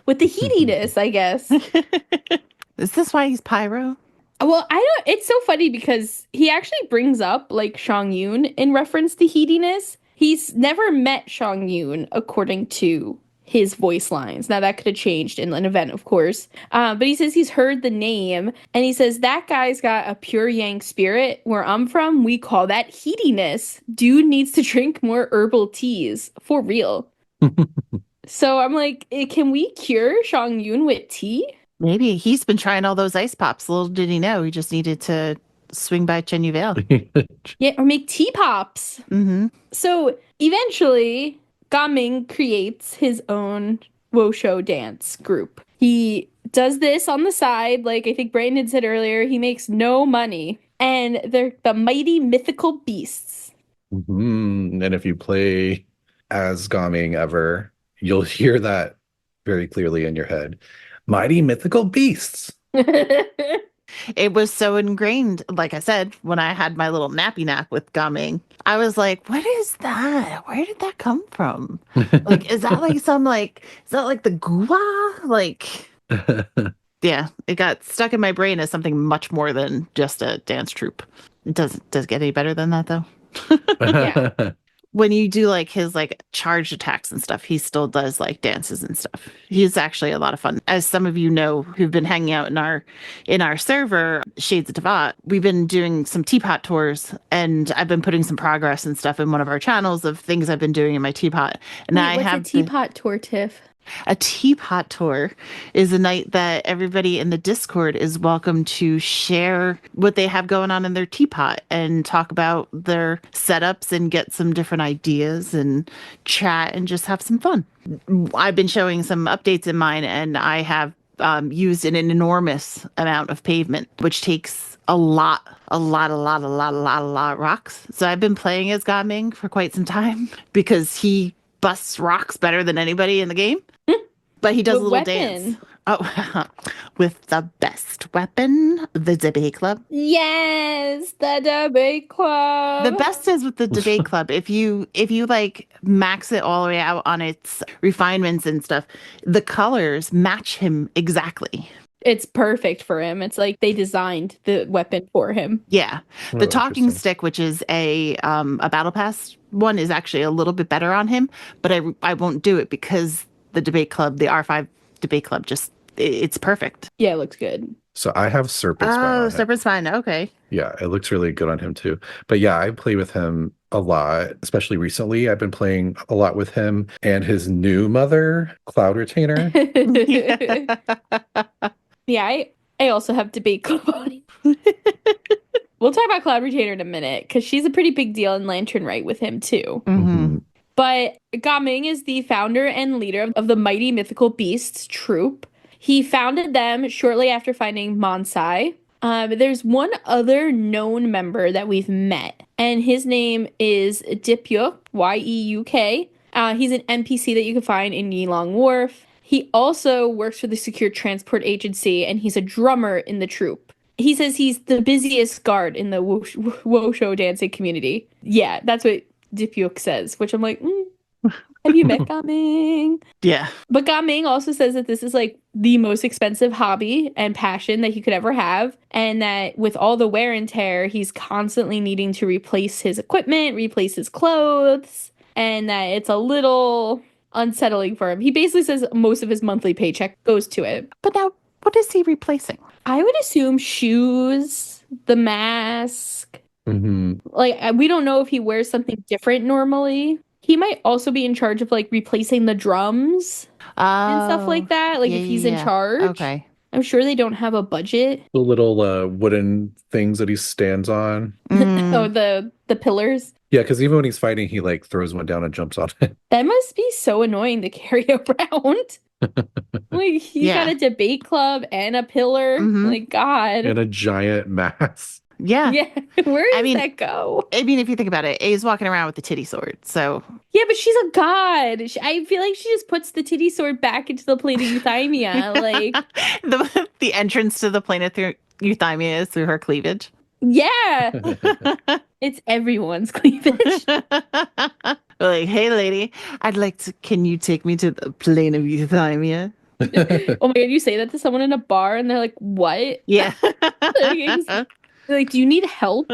Speaker 1: with the heatiness, I guess.
Speaker 3: Is this why he's pyro?
Speaker 1: Well, I don't. It's so funny because he actually brings up like Xianyun in reference to heatiness. He's never met Xianyun according to his voice lines. Now that could have changed in an event, of course. But he says he's heard the name, and he says that guy's got a pure yang spirit. Where I'm from, we call that heatiness. Dude needs to drink more herbal teas for real. So I'm like, can we cure Xianyun with tea?
Speaker 3: Maybe he's been trying all those ice pops. Little did he know he just needed to swing by Chenyu Vale.
Speaker 1: Yeah, or make tea pops.
Speaker 3: Mm-hmm.
Speaker 1: So eventually, Gaming creates his own Wushou dance group. He does this on the side, like I think Brandon said earlier. He makes no money, and they're the mighty mythical beasts.
Speaker 2: And if you play as Gaming ever, you'll hear that very clearly in your head. Mighty mythical beasts.
Speaker 3: It was so ingrained, like I said, when I had my little nappy nap with Gaming. I was like, what is that? Where did that come from? Like, is that like is that like the gua? Like, yeah, it got stuck in my brain as something much more than just a dance troupe. Does it get any better than that, though?
Speaker 1: Yeah.
Speaker 3: when you do like his like charged attacks and stuff, he still does like dances and stuff. He's actually a lot of fun. As some of you know who've been hanging out in our server, Shades of Teyvat, we've been doing some teapot tours, and I've been putting some progress and stuff in one of our channels of things I've been doing in my teapot. And
Speaker 1: Wait, what's a teapot tour, Tiff?
Speaker 3: A teapot tour is a night that everybody in the Discord is welcome to share what they have going on in their teapot and talk about their setups and get some different ideas and chat and just have some fun. I've been showing some updates in mine, and I have used an enormous amount of pavement, which takes a lot of rocks. So I've been playing as Gaming for quite some time because he busts rocks better than anybody in the game. But he does a little dance. Oh, with the best weapon, the debate club.
Speaker 1: Yes, the debate club.
Speaker 3: The best is with the debate club. If you like max it all the way out on its refinements and stuff, the colors match him exactly.
Speaker 1: It's perfect for him. It's like they designed the weapon for him.
Speaker 3: Yeah. The talking stick, which is a battle pass one, is actually a little bit better on him, but I won't do it because the debate club, the R5 debate club, just it's perfect.
Speaker 1: Yeah, it looks good.
Speaker 2: So I have Serpent Spine.
Speaker 3: Oh, Serpent Spine. Okay.
Speaker 2: Yeah, it looks really good on him too. But yeah, I play with him a lot, especially recently. I've been playing a lot with him and his new mother, Cloud Retainer.
Speaker 1: Yeah, I also have debate club on. We'll talk about Cloud Retainer in a minute because she's a pretty big deal in Lantern Rite with him too.
Speaker 3: Mm-hmm.
Speaker 1: But Gaming is the founder and leader of the Mighty Mythical Beasts troupe. He founded them shortly after finding Monsai. There's one other known member that we've met, and his name is Diepuk, Y-E-U-K. He's an NPC that you can find in Yilong Wharf. He also works for the Secure Transport Agency, and he's a drummer in the troupe. He says he's the busiest guard in the Wushou dancing community. Yeah, that's what Diepuk says, which I'm like, have you met Gaming?
Speaker 3: Yeah.
Speaker 1: But Gaming also says that this is like the most expensive hobby and passion that he could ever have, and that with all the wear and tear, he's constantly needing to replace his equipment, replace his clothes, and that it's a little unsettling for him. He basically says most of his monthly paycheck goes to it.
Speaker 3: But now, what is he replacing?
Speaker 1: I would assume shoes, the mask.
Speaker 2: Mm-hmm.
Speaker 1: Like, we don't know if he wears something different normally. He might also be in charge of like replacing the drums and stuff like that. Like, if he's in charge.
Speaker 3: Okay.
Speaker 1: I'm sure they don't have a budget.
Speaker 2: The little wooden things that he stands on.
Speaker 1: Oh, the pillars.
Speaker 2: Yeah, because even when he's fighting, he like throws one down and jumps on it.
Speaker 1: That must be so annoying to carry around. Like, he's got a debate club and a pillar. Like, God.
Speaker 2: And a giant mask.
Speaker 3: Yeah.
Speaker 1: Yeah. Where does that go?
Speaker 3: I mean, if you think about it, A's walking around with the titty sword, so.
Speaker 1: Yeah, but she's a god. I feel like she just puts the titty sword back into the plane of Euthymia. Like,
Speaker 3: the entrance to the plane of Euthymia is through her cleavage.
Speaker 1: Yeah. It's everyone's cleavage.
Speaker 3: Like, hey, lady, can you take me to the plane of Euthymia?
Speaker 1: Oh my God, you say that to someone in a bar and they're like, what?
Speaker 3: Yeah.
Speaker 1: Like, do you need help?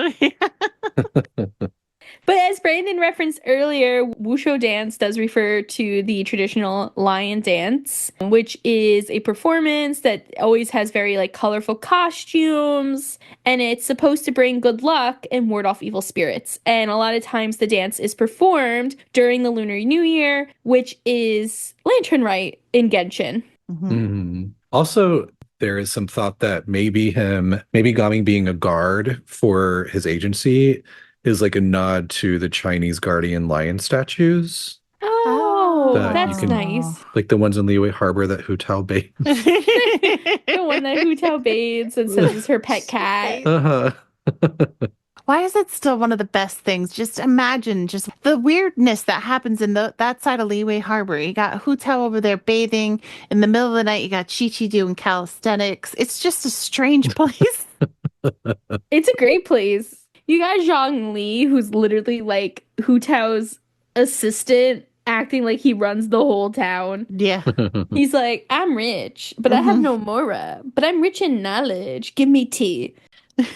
Speaker 1: But as Brandon referenced earlier, Wushou dance does refer to the traditional lion dance, which is a performance that always has very like colorful costumes, and it's supposed to bring good luck and ward off evil spirits. And a lot of times the dance is performed during the Lunar New Year, which is Lantern Rite in Genshin.
Speaker 2: Mm-hmm. Also, there is some thought that maybe Gaming being a guard for his agency is like a nod to the Chinese guardian lion statues.
Speaker 1: Oh, that's nice.
Speaker 2: Like the ones in Liyue Harbor that Hu Tao bathes.
Speaker 1: The one that Hu Tao bathes and says is her pet cat.
Speaker 2: Uh-huh.
Speaker 3: Why is it still one of the best things? Just imagine just the weirdness that happens in that side of Liyue Harbor. You got Hu Tao over there bathing. In the middle of the night, you got Chi-Chi doing calisthenics. It's just a strange place.
Speaker 1: It's a great place. You got Zhang Li, who's literally like Hu Tao's assistant, acting like he runs the whole town.
Speaker 3: Yeah.
Speaker 1: He's like, I'm rich, but I have no mora. But I'm rich in knowledge. Give me tea.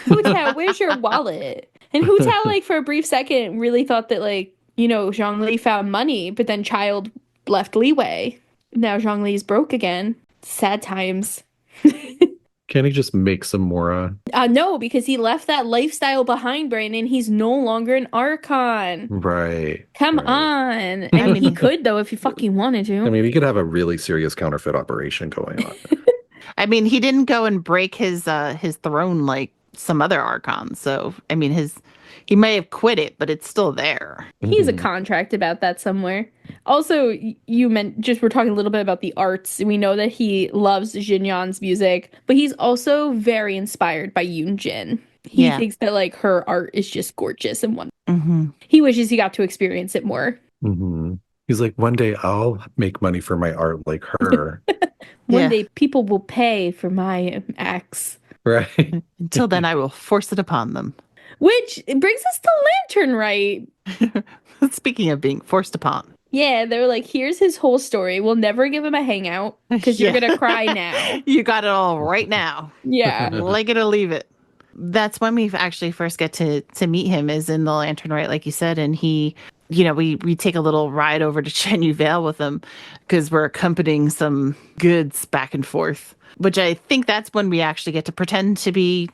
Speaker 1: Hu Tao, where's your wallet? And Hu Tao, like, for a brief second, really thought that, like, Zhongli found money, but then Child left Liyue. Now Zhongli's broke again. Sad times.
Speaker 2: Can't he just make some more?
Speaker 1: No, because he left that lifestyle behind, Brandon. He's no longer an Archon.
Speaker 2: Right.
Speaker 1: Come
Speaker 2: right.
Speaker 1: on. I mean, he could, though, if he fucking wanted to.
Speaker 2: I mean, he could have a really serious counterfeit operation going on.
Speaker 3: I mean, he didn't go and break his throne like some other Archons. So, I mean, he may have quit it, but it's still there.
Speaker 1: He's a contract about that somewhere. Also, we're talking a little bit about the arts. We know that he loves Xianyun's music, but he's also very inspired by Yoonjin. He thinks that like her art is just gorgeous and wonderful. He wishes he got to experience it more.
Speaker 2: He's like, one day I'll make money for my art like her.
Speaker 1: One day people will pay for my acts.
Speaker 2: Right.
Speaker 3: Until then, I will force it upon them.
Speaker 1: Which brings us to Lantern Rite.
Speaker 3: Speaking of being forced upon.
Speaker 1: Yeah, they're like, here's his whole story. We'll never give him a hangout because you're going to cry now.
Speaker 3: You got it all right now.
Speaker 1: Yeah.
Speaker 3: Like it or leave it. That's when we actually first get to meet him, is in the Lantern Rite, like you said. And he, we take a little ride over to Chenyu Vale with him because we're accompanying some goods back and forth, which I think that's when we actually get to pretend to be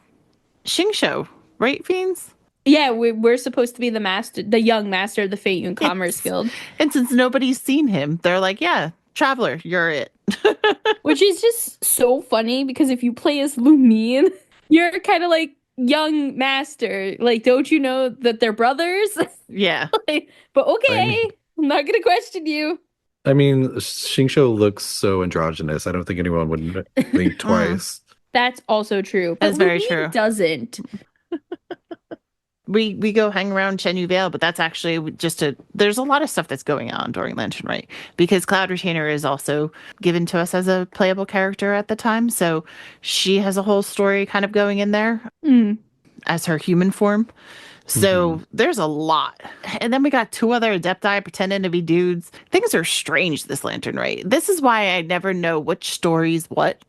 Speaker 3: Xingqiu. Right, Fiends?
Speaker 1: Yeah, we're supposed to be the young master of the Feiyun Commerce Guild.
Speaker 3: And since nobody's seen him, they're like, yeah, traveler, you're it.
Speaker 1: Which is just so funny because if you play as Lumine, you're kind of like young master. Like, don't you know that they're brothers?
Speaker 3: Yeah.
Speaker 1: But okay, I'm not going to question you.
Speaker 2: I mean, Xingqiu looks so androgynous. I don't think anyone would think twice.
Speaker 1: That's also true.
Speaker 3: That's very true.
Speaker 1: Doesn't.
Speaker 3: We go hang around Chenyu Vale, but that's actually there's a lot of stuff that's going on during Lantern Rite because Cloud Retainer is also given to us as a playable character at the time. So she has a whole story kind of going in there as her human form. So there's a lot. And then we got 2 other Adepti pretending to be dudes. Things are strange this Lantern Rite. This is why I never know which story's what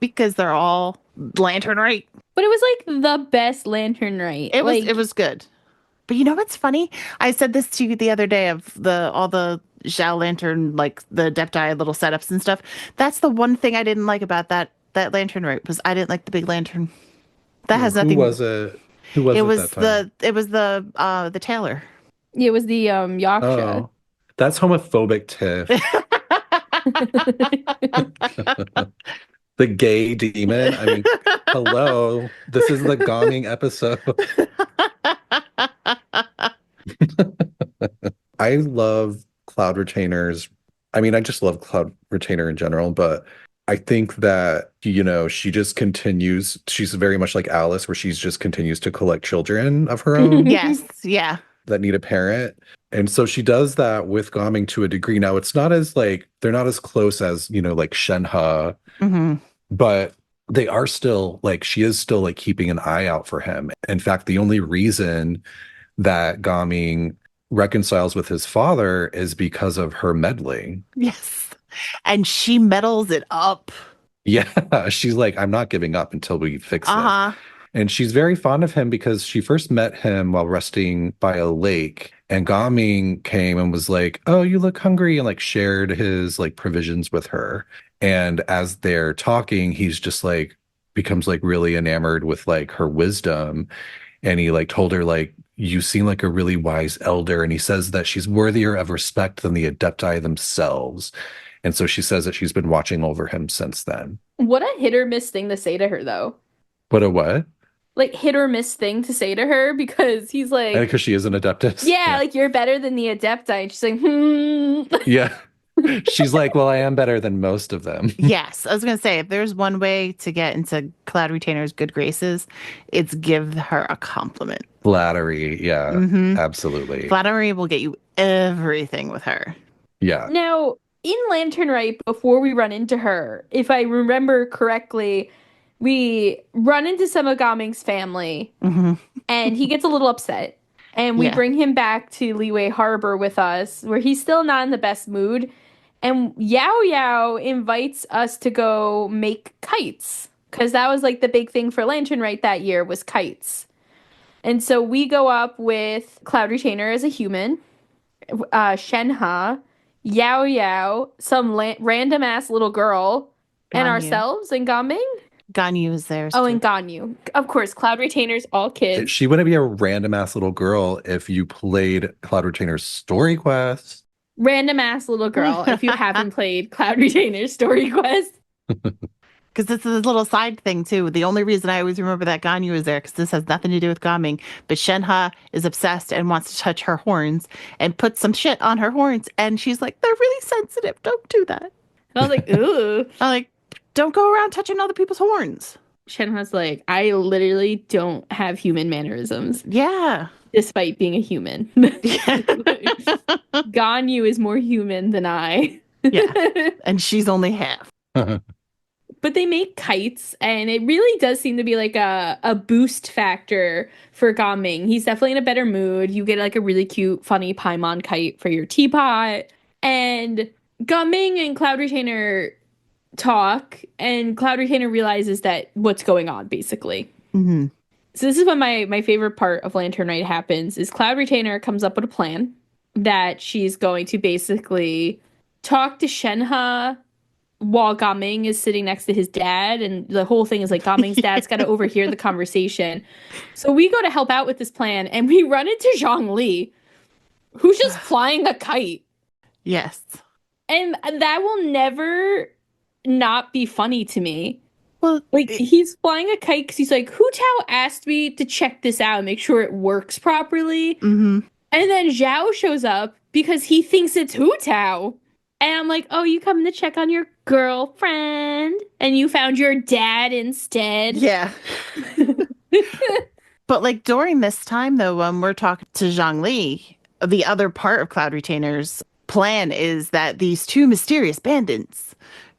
Speaker 3: because they're all Lantern Rite.
Speaker 1: But it was like the best Lantern Rite.
Speaker 3: It was good. But you know what's funny? I said this to you the other day of all the Zhao Lantern, like the Adepti little setups and stuff. That's the one thing I didn't like about that Lantern Rite was I didn't like the big lantern. That has nothing.
Speaker 2: Who was it? Who was it that time?
Speaker 3: It was the tailor.
Speaker 1: It was the Yaksha.
Speaker 2: Oh, that's homophobic, Tiff. The gay demon. I mean, hello. This is the Gaming episode. I love Cloud Retainers. I mean, I just love Cloud Retainer in general, but I think that, she just continues. She's very much like Alice, where she's just continues to collect children of her own.
Speaker 3: Yes. Yeah.
Speaker 2: That need a parent. And so she does that with Gaming to a degree. Now, it's not as they're not as close as, like Shenhe. But they are still she is still keeping an eye out for him. In fact, the only reason that Gaming reconciles with his father is because of her meddling.
Speaker 3: Yes. And she meddles it up.
Speaker 2: Yeah. She's like, I'm not giving up until we fix it. And she's very fond of him because she first met him while resting by a lake. And Gaming came and was like, oh, you look hungry, and shared his provisions with her. And as they're talking, he's just becomes really enamored with her wisdom. And he told her you seem like a really wise elder. And he says that she's worthier of respect than the Adepti themselves. And so she says that she's been watching over him since then.
Speaker 1: What a hit or miss thing to say to her, though.
Speaker 2: What a what?
Speaker 1: Hit or miss thing to say to her because he's like...
Speaker 2: Because she is an Adeptus?
Speaker 1: Yeah, you're better than the Adepti. And she's like,
Speaker 2: Yeah. She's like, well, I am better than most of them.
Speaker 3: Yes. I was going to say, if there's one way to get into Cloud Retainer's good graces, it's give her a compliment.
Speaker 2: Flattery. Yeah, absolutely.
Speaker 3: Flattery will get you everything with her.
Speaker 2: Yeah.
Speaker 1: Now, in Lantern Rite, before we run into her, if I remember correctly, we run into some of Gaming's family, and he gets a little upset. And we bring him back to Liyue Harbor with us, where he's still not in the best mood. And Yao Yao invites us to go make kites, because that was the big thing for Lantern Rite that year was kites. And so we go up with Cloud Retainer as a human, Shenhe, Yao Yao, some random ass little girl, and
Speaker 3: Ganyu.
Speaker 1: ourselves and Gaming.
Speaker 3: Ganyu is there.
Speaker 1: Oh, and Ganyu. Of course, Cloud Retainers, all kids.
Speaker 2: She wouldn't be a random ass little girl if you played Cloud Retainer's story quest.
Speaker 1: Random ass little girl if you haven't played Cloud Retainers story quest.
Speaker 3: Because this is a little side thing too. The only reason I always remember that Ganyu is there, because this has nothing to do with Gaming, but Shenhe is obsessed and wants to touch her horns and put some shit on her horns, and she's like, they're really sensitive. Don't do that.
Speaker 1: And I was like, ooh.
Speaker 3: I'm like, don't go around touching other people's horns.
Speaker 1: Shenhe's like, I literally don't have human mannerisms.
Speaker 3: Yeah.
Speaker 1: Despite being a human. Ganyu is more human than I.
Speaker 3: Yeah. And she's only half.
Speaker 1: But they make kites, and it really does seem to be like a boost factor for Gaming. He's definitely in a better mood. You get like a really cute, funny Paimon kite for your teapot. And Gaming and Cloud Retainer talk, and Cloud Retainer realizes that what's going on, basically.
Speaker 3: Mm-hmm.
Speaker 1: So this is when my favorite part of Lantern Rite happens, is Cloud Retainer comes up with a plan that she's going to basically talk to Shenhe while Gaming is sitting next to his dad, and the whole thing is like Gaming's dad's got to overhear the conversation. So we go to help out with this plan, and we run into Zhongli, who's just flying a kite.
Speaker 3: Yes.
Speaker 1: And that will never not be funny to me.
Speaker 3: Well,
Speaker 1: like, he's flying a kite because he's like, Hu Tao asked me to check this out and make sure it works properly.
Speaker 3: Mm-hmm.
Speaker 1: And then Zhao shows up because he thinks it's Hu Tao. And I'm like, oh, you coming to check on your girlfriend? And you found your dad instead?
Speaker 3: Yeah. But like during this time, though, when we're talking to Zhongli, the other part of Cloud Retainer's plan is that these two mysterious bandits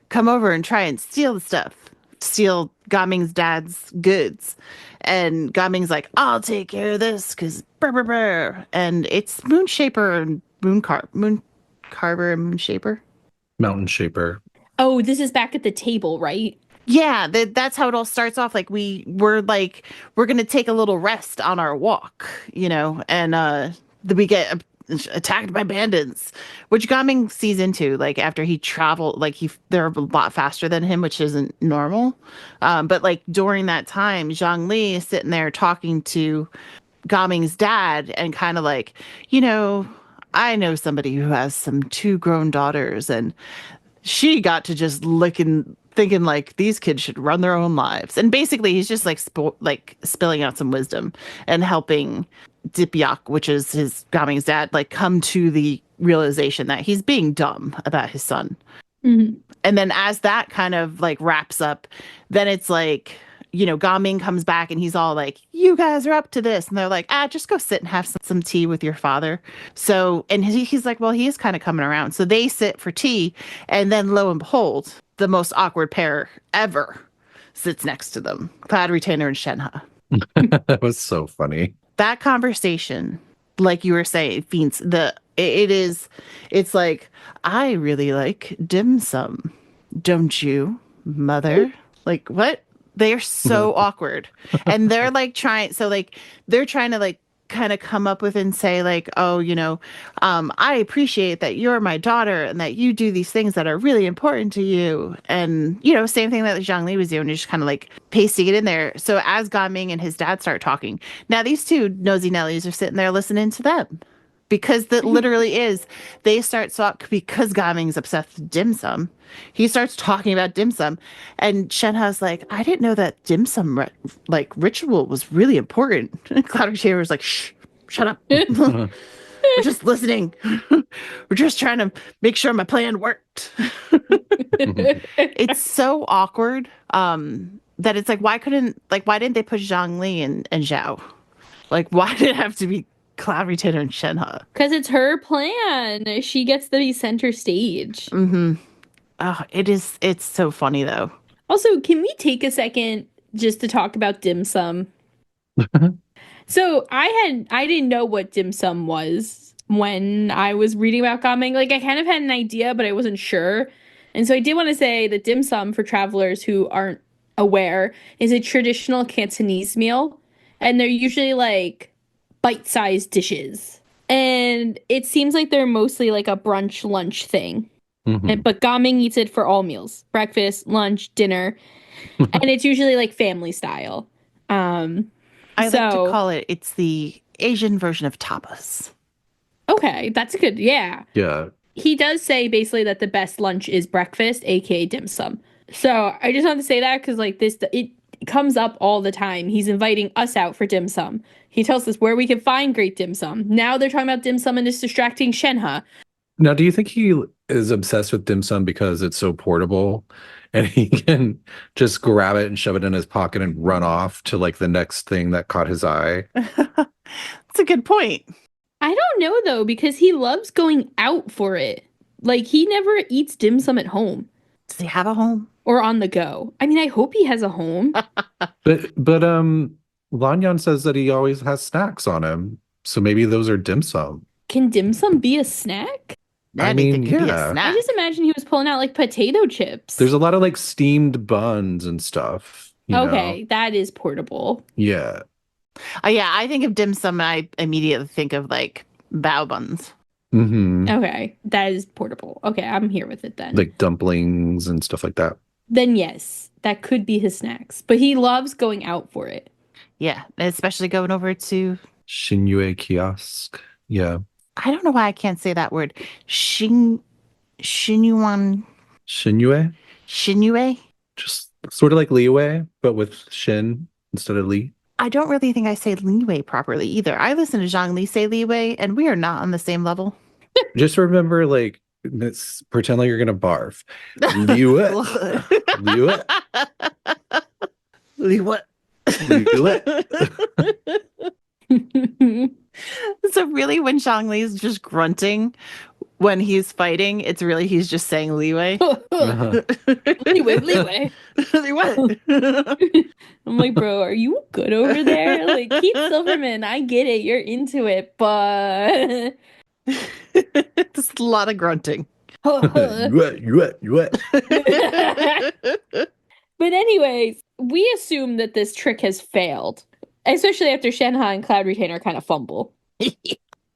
Speaker 3: come over and try and steal the stuff. Steal Gaming's dad's goods. And Gaming's like, I'll take care of this, because brr, brr, brr. And it's Moonshaper and Carver and Moonshaper.
Speaker 2: Mountain Shaper.
Speaker 3: Oh,
Speaker 1: this is back at the table, right?
Speaker 3: Yeah, that's how it all starts off. Like we're gonna take a little rest on our walk, and we get attacked by bandits, which Gaming sees into, like, after he traveled, like they're a lot faster than him, which isn't normal. But like during that time, Zhongli is sitting there talking to Gaming's dad and kind of like, I know somebody who has some 2 grown daughters, and she got to just thinking like these kids should run their own lives. And basically he's just like spilling out some wisdom and helping Dipyak, which is his Gaming's dad, like come to the realization that he's being dumb about his son.
Speaker 1: Mm-hmm.
Speaker 3: And then as that kind of like wraps up, then it's like, Gaming comes back and he's all like, you guys are up to this. And they're like, just go sit and have some tea with your father. So, and he's like, well, he is kind of coming around. So they sit for tea. And then lo and behold, the most awkward pair ever sits next to them, Cloud Retainer and Shenhe.
Speaker 2: That was so funny.
Speaker 3: That conversation, like you were saying, Fiends, it's like, I really like dim sum. Don't you, mother? Like, what? They're so awkward. And they're like they're trying to like kind of come up with and say like, oh, I appreciate that you're my daughter and that you do these things that are really important to you. And, same thing that Zhongli was doing, just kind of like pasting it in there. So as Gaming and his dad start talking, now these two nosy Nellies are sitting there listening to them. Because that literally is, they start because Gaming's obsessed with dim sum. He starts talking about dim sum, and Shenhe's like, I didn't know that dim sum ritual was really important. And Cloud Retainer was like, shh, shut up. We're just listening. We're just trying to make sure my plan worked. It's so awkward that it's like, why didn't they put Zhongli and Zhao? Like, why did it have to be Cloud Retainer and Shenhe?
Speaker 1: Because it's her plan. She gets to be center stage.
Speaker 3: Mm-hmm. Oh, it's so funny though.
Speaker 1: Also, can we take a second just to talk about dim sum? So I didn't know what dim sum was when I was reading about Gaming. Like, I kind of had an idea, but I wasn't sure. And so I did want to say that dim sum, for travelers who aren't aware, is a traditional Cantonese meal. And they're usually like bite-sized dishes. And it seems like they're mostly like a brunch lunch thing.
Speaker 2: Mhm.
Speaker 1: But Gaming eats it for all meals. Breakfast, lunch, dinner. And it's usually like family style.
Speaker 3: I like to
Speaker 1: So
Speaker 3: call it's the Asian version of tapas.
Speaker 1: okay, that's good. Yeah.
Speaker 2: Yeah.
Speaker 1: He does say basically that the best lunch is breakfast, aka dim sum. So I just want to say that because like this, it comes up all the time. He's inviting us out for dim sum. He tells us where we can find great dim sum. Now they're talking about dim sum and it's distracting Shenhe.
Speaker 2: Now, do you think he is obsessed with dim sum because it's so portable and he can just grab it and shove it in his pocket and run off to like the next thing that caught his eye?
Speaker 3: That's a good point.
Speaker 1: I don't know though because he loves going out for it. Like he never eats dim sum at home
Speaker 3: Does he have a home?
Speaker 1: or on the go. I mean, I hope he has a home.
Speaker 2: But Lanyan says that he always has snacks on him. So maybe those are dim sum.
Speaker 1: Can dim sum be a snack?
Speaker 3: Anything
Speaker 2: mean,
Speaker 3: could be
Speaker 2: yeah.
Speaker 3: a snack.
Speaker 1: I just imagine he was pulling out like potato chips.
Speaker 2: There's a lot of like steamed buns and stuff. You
Speaker 1: Okay,
Speaker 2: know?
Speaker 1: that is portable.
Speaker 2: Yeah.
Speaker 3: Yeah, I think of dim sum, I immediately think of like bao buns.
Speaker 2: Hmm.
Speaker 1: Okay, that is portable. Okay, I'm here with it then.
Speaker 2: Like dumplings and stuff like that.
Speaker 1: Then yes, that could be his snacks. But he loves going out for it.
Speaker 3: Yeah, especially going over to,
Speaker 2: Xianyun kiosk. Yeah.
Speaker 3: I don't know why I can't say that word. Xinyuan,
Speaker 2: Xianyun?
Speaker 3: Xinyue?
Speaker 2: Just sort of like Liyue, but with Shin instead of Li.
Speaker 3: I don't really think I say Liyue properly either. I listen to Zhang Li say Liyue, and we are not on the same level.
Speaker 2: Just remember, like, pretend like you're gonna barf. Liyue. Liyue.
Speaker 3: Liyue.
Speaker 2: Liyue.
Speaker 3: So really, when Zhang Li is just grunting when he's fighting, it's really he's just saying Liyue.
Speaker 2: Uh-huh.
Speaker 1: Leeway.
Speaker 3: Liyue.
Speaker 1: I'm like, bro, are you good over there? Like, Keith Silverman, I get it. You're into it, but
Speaker 3: Just a lot of grunting.
Speaker 2: Yue.
Speaker 1: But anyways, we assume that this trick has failed, especially after Shenhe and Cloud Retainer kind of fumble.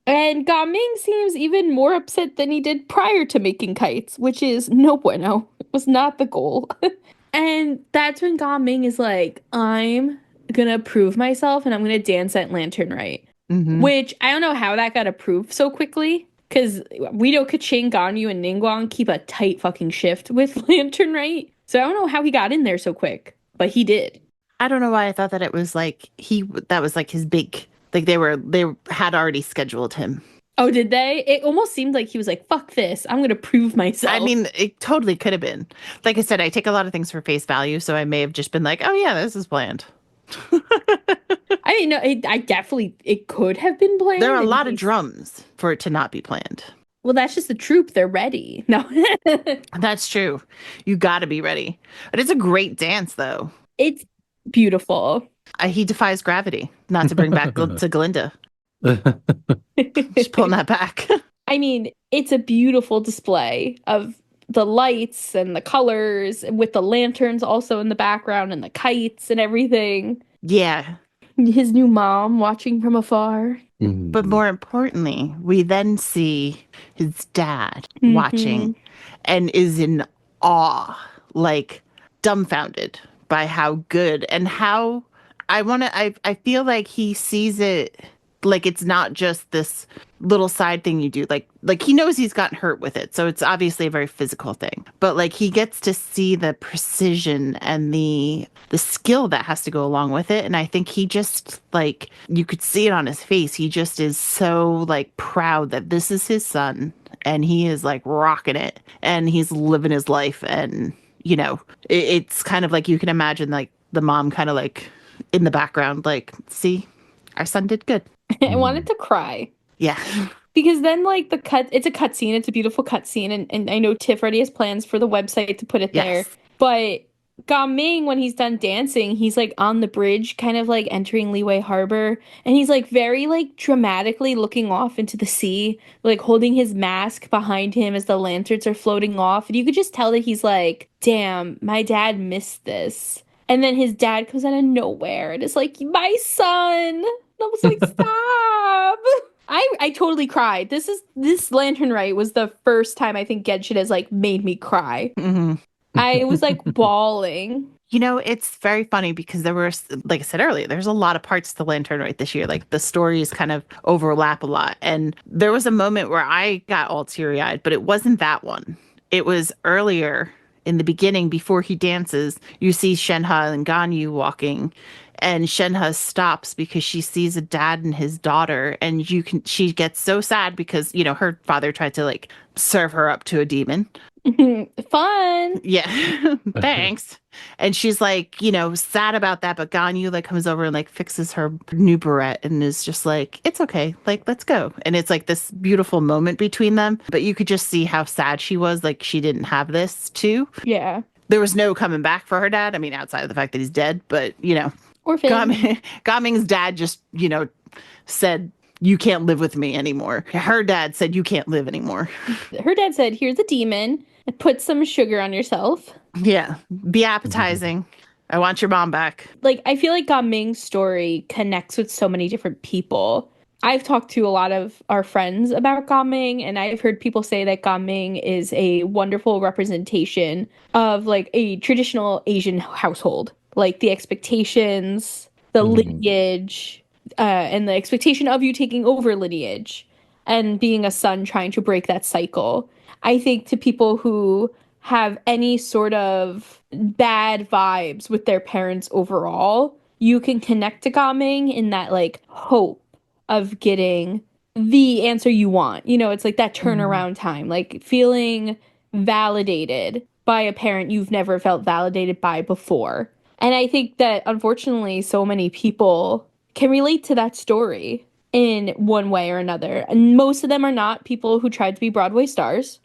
Speaker 1: And Gaming seems even more upset than he did prior to making kites, which is no bueno. It was not the goal. And that's when Gaming is like, I'm gonna prove myself and I'm gonna dance at Lantern Rite.
Speaker 3: Mhm.
Speaker 1: Which I don't know how that got approved so quickly. Because we know Kaching, Ganyu, and Ningguang keep a tight fucking shift with Lantern Rite. So I don't know how he got in there so quick. But he did.
Speaker 3: I don't know why I thought that it was like that was like his big, like they had already scheduled him.
Speaker 1: Oh, did they? It almost seemed like he was like, fuck this. I'm going to prove myself.
Speaker 3: I mean, it totally could have been. Like I said, I take a lot of things for face value, so I may have just been like, oh yeah, this is planned.
Speaker 1: I didn't know. It could have been planned.
Speaker 3: There are a
Speaker 1: and
Speaker 3: lot of
Speaker 1: he's-
Speaker 3: drums for it to not be planned.
Speaker 1: Well, that's just the troop. They're ready. No.
Speaker 3: That's true. You got to be ready. But it's a great dance, though.
Speaker 1: It's beautiful.
Speaker 3: He defies gravity. Not to bring back to Glinda. Just pulling that back.
Speaker 1: I mean, it's a beautiful display of the lights and the colors with the lanterns also in the background and the kites and everything.
Speaker 3: Yeah.
Speaker 1: His new mom watching from afar.
Speaker 3: But more importantly, we then see his dad
Speaker 1: Mhm.
Speaker 3: watching and is in awe, like dumbfounded by how good and how I feel like he sees it like it's not just this little side thing you do. Like he knows he's gotten hurt with it. So it's obviously a very physical thing. But like he gets to see the precision and the skill that has to go along with it. And I think he just like you could see it on his face. He just is so like proud that this is his son and he is like rocking it and he's living his life. And you know, it's kind of like you can imagine like the mom kind of like in the background, like, see, our son did good.
Speaker 1: I wanted to cry.
Speaker 3: Yeah.
Speaker 1: Because then, like, it's a cutscene. It's a beautiful cutscene. And I know Tiff already has plans for the website to put it there.
Speaker 3: Yes.
Speaker 1: But Gaming, when he's done dancing, he's, like, on the bridge, kind of, like, entering Liyue Harbor. And he's, like, very, like, dramatically looking off into the sea, like, holding his mask behind him as the lanterns are floating off. And you could just tell that he's like, damn, my dad missed this. And then his dad comes out of nowhere and is like, my son. And I was like, stop. I totally cried. This Lantern Rite was the first time I think Genshin has like made me cry.
Speaker 3: Mm-hmm.
Speaker 1: I was like bawling.
Speaker 3: You know, it's very funny because there were, like I said earlier, there's a lot of parts to Lantern Rite this year. Like the stories kind of overlap a lot. And there was a moment where I got all teary-eyed, but it wasn't that one. It was earlier in the beginning before he dances. You see Shenhe and Ganyu walking, and Shenhe stops because she sees a dad and his daughter, and she gets so sad because, you know, her father tried to like serve her up to a demon.
Speaker 1: Fun.
Speaker 3: Yeah. Thanks. And she's like, you know, sad about that, but Ganyu like comes over and like fixes her new barrette and is just like, it's okay, like let's go. And it's like this beautiful moment between them, but you could just see how sad she was, like she didn't have this too.
Speaker 1: Yeah.
Speaker 3: There was no coming back for her dad. I mean, outside of the fact that he's dead, but you know,
Speaker 1: Orphan.
Speaker 3: Gaming's dad just, you know, said, you can't live with me anymore. Her dad said, you can't live anymore.
Speaker 1: Her dad said, here's a demon. Put some sugar on yourself.
Speaker 3: Yeah. Be appetizing. I want your mom back.
Speaker 1: Like, I feel like Gaming's story connects with so many different people. I've talked to a lot of our friends about Gaming, and I've heard people say that Gaming is a wonderful representation of like a traditional Asian household. Like the expectations, the lineage, and the expectation of you taking over lineage and being a son trying to break that cycle. I think to people who have any sort of bad vibes with their parents overall, you can connect to Gaming in that like hope of getting the answer you want. You know, it's like that turnaround time, like feeling validated by a parent you've never felt validated by before. And I think that unfortunately so many people can relate to that story in one way or another. And most of them are not people who tried to be Broadway stars.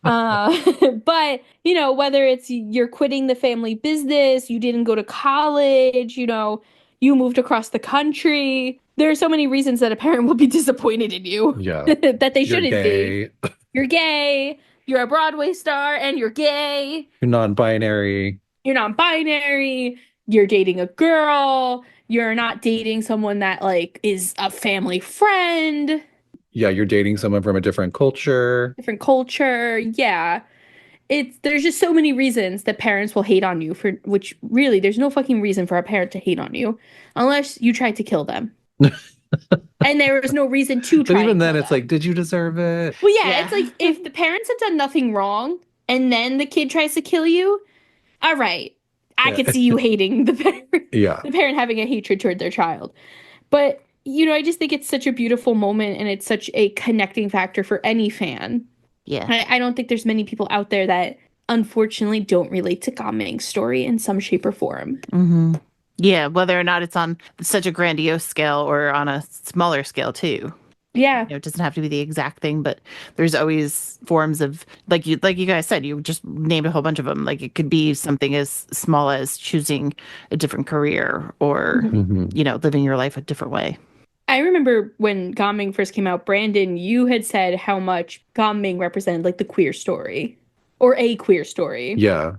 Speaker 1: But, you know, whether it's you're quitting the family business, you didn't go to college, you know, you moved across the country. There are so many reasons that a parent will be disappointed in you.
Speaker 2: Yeah.
Speaker 1: That they
Speaker 2: You're
Speaker 1: shouldn't
Speaker 2: gay.
Speaker 1: be. You're gay. You're a Broadway star and you're gay.
Speaker 2: You're non-binary.
Speaker 1: You're non-binary. You're dating a girl. You're not dating someone that like is a family friend.
Speaker 2: Yeah, you're dating someone from a different culture.
Speaker 1: Different culture. Yeah. There's just so many reasons that parents will hate on you for which really there's no fucking reason for a parent to hate on you unless you tried to kill them. And there was no reason to try.
Speaker 2: But even
Speaker 1: to
Speaker 2: then
Speaker 1: kill
Speaker 2: it's
Speaker 1: them.
Speaker 2: like, did you deserve it?
Speaker 1: Well, yeah,
Speaker 3: Yeah.
Speaker 1: it's like if the parents have done nothing wrong and then the kid tries to kill you, all right. I
Speaker 2: Yeah.
Speaker 1: could see you hating the parent.
Speaker 2: Yeah.
Speaker 1: The parent having a hatred toward their child. But, you know, I just think it's such a beautiful moment and it's such a connecting factor for any fan.
Speaker 3: Yeah.
Speaker 1: I don't think there's many people out there that unfortunately don't relate to Gaming's story in some shape or form.
Speaker 3: Mm-hmm. Yeah, whether or not it's on such a grandiose scale or on a smaller scale too.
Speaker 1: Yeah.
Speaker 3: You know, it doesn't have to be the exact thing, but there's always forms of like you guys said, you just named a whole bunch of them. Like it could be something as small as choosing a different career or you know, living your life a different way.
Speaker 1: I remember when Gaming first came out, Brandon, you had said how much Gaming represented like the queer story or a queer story.
Speaker 2: Yeah,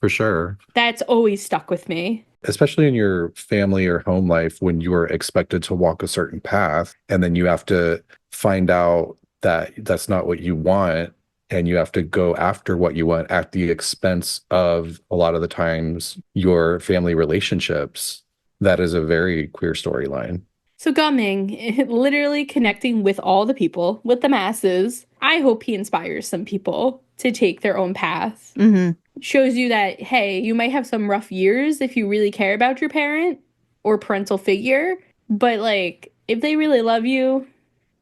Speaker 2: for sure.
Speaker 1: That's always stuck with me.
Speaker 2: Especially in your family or home life when you are expected to walk a certain path and then you have to find out that that's not what you want and you have to go after what you want at the expense of a lot of the times your family relationships. That is a very queer storyline.
Speaker 1: So Gaming, literally connecting with all the people, with the masses. I hope he inspires some people to take their own path.
Speaker 3: Mm-hmm.
Speaker 1: Shows you that, hey, you might have some rough years if you really care about your parent or parental figure. But like, if they really love you,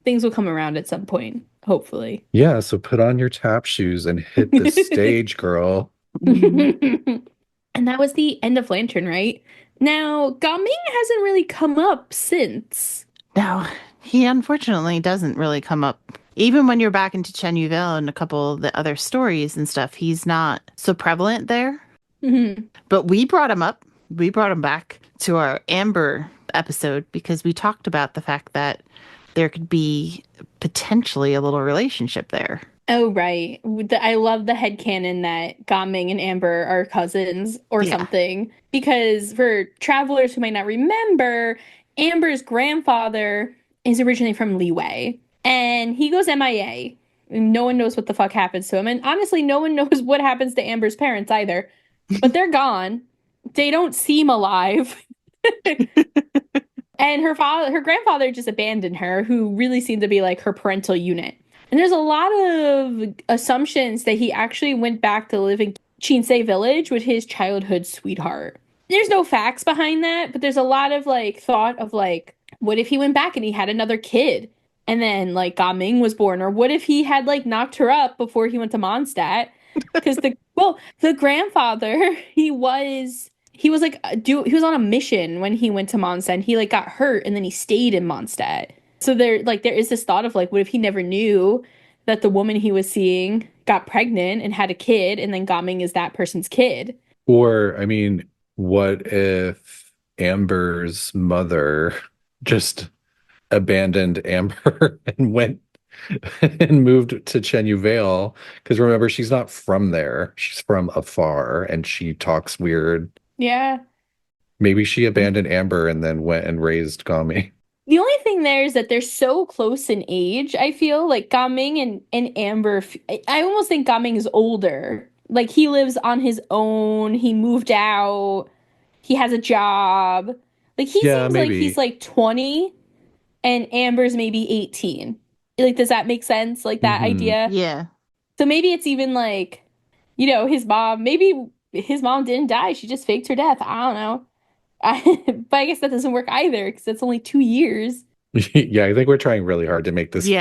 Speaker 1: things will come around at some point, hopefully.
Speaker 2: Yeah, so put on your tap shoes and hit the stage, girl.
Speaker 1: And that was the end of Lantern Rite. Now, Gaming hasn't really come up since.
Speaker 3: No, he unfortunately doesn't really come up. Even when you're back into Chenyu Vale and a couple of the other stories and stuff, he's not so prevalent there.
Speaker 1: Mm-hmm.
Speaker 3: But we brought him up. We brought him back to our Amber episode because we talked about the fact that there could be potentially a little relationship there.
Speaker 1: Oh, right. I love the headcanon that Gaming and Amber are cousins or something. Because for travelers who might not remember, Amber's grandfather is originally from Liyue. And he goes MIA. No one knows what the fuck happens to him. And honestly, no one knows what happens to Amber's parents either. But they're gone. They don't seem alive. And her grandfather just abandoned her, who really seemed to be like her parental unit. And there's a lot of assumptions that he actually went back to live in Chinsei Village with his childhood sweetheart. There's no facts behind that, but there's a lot of like thought of like, what if he went back and he had another kid? And then like Gaming was born, or what if he had like knocked her up before he went to Mondstadt? Because the grandfather, he was like he was on a mission when he went to Mondstadt, and he like got hurt and then he stayed in Mondstadt. So there is this thought of like, what if he never knew that the woman he was seeing got pregnant and had a kid, and then Gaming is that person's kid?
Speaker 2: Or, I mean, what if Amber's mother just abandoned Amber and went and moved to Chenyu Vale? Because remember, she's not from there. She's from afar, and she talks weird.
Speaker 1: Yeah.
Speaker 2: Maybe she abandoned Amber and then went and raised Gami.
Speaker 1: The only thing there is that they're so close in age, I feel. Like, Gaming and Amber, I almost think Gaming is older. Like, he lives on his own. He moved out. He has a job. Like, he seems like he's, like, 20, and Amber's maybe 18. Like, does that make sense? Like, that idea?
Speaker 3: Yeah.
Speaker 1: So maybe it's even, like, maybe his mom didn't die. She just faked her death. I don't know. But I guess that doesn't work either, because it's only 2 years.
Speaker 2: Yeah, I think we're trying really hard to make this fit.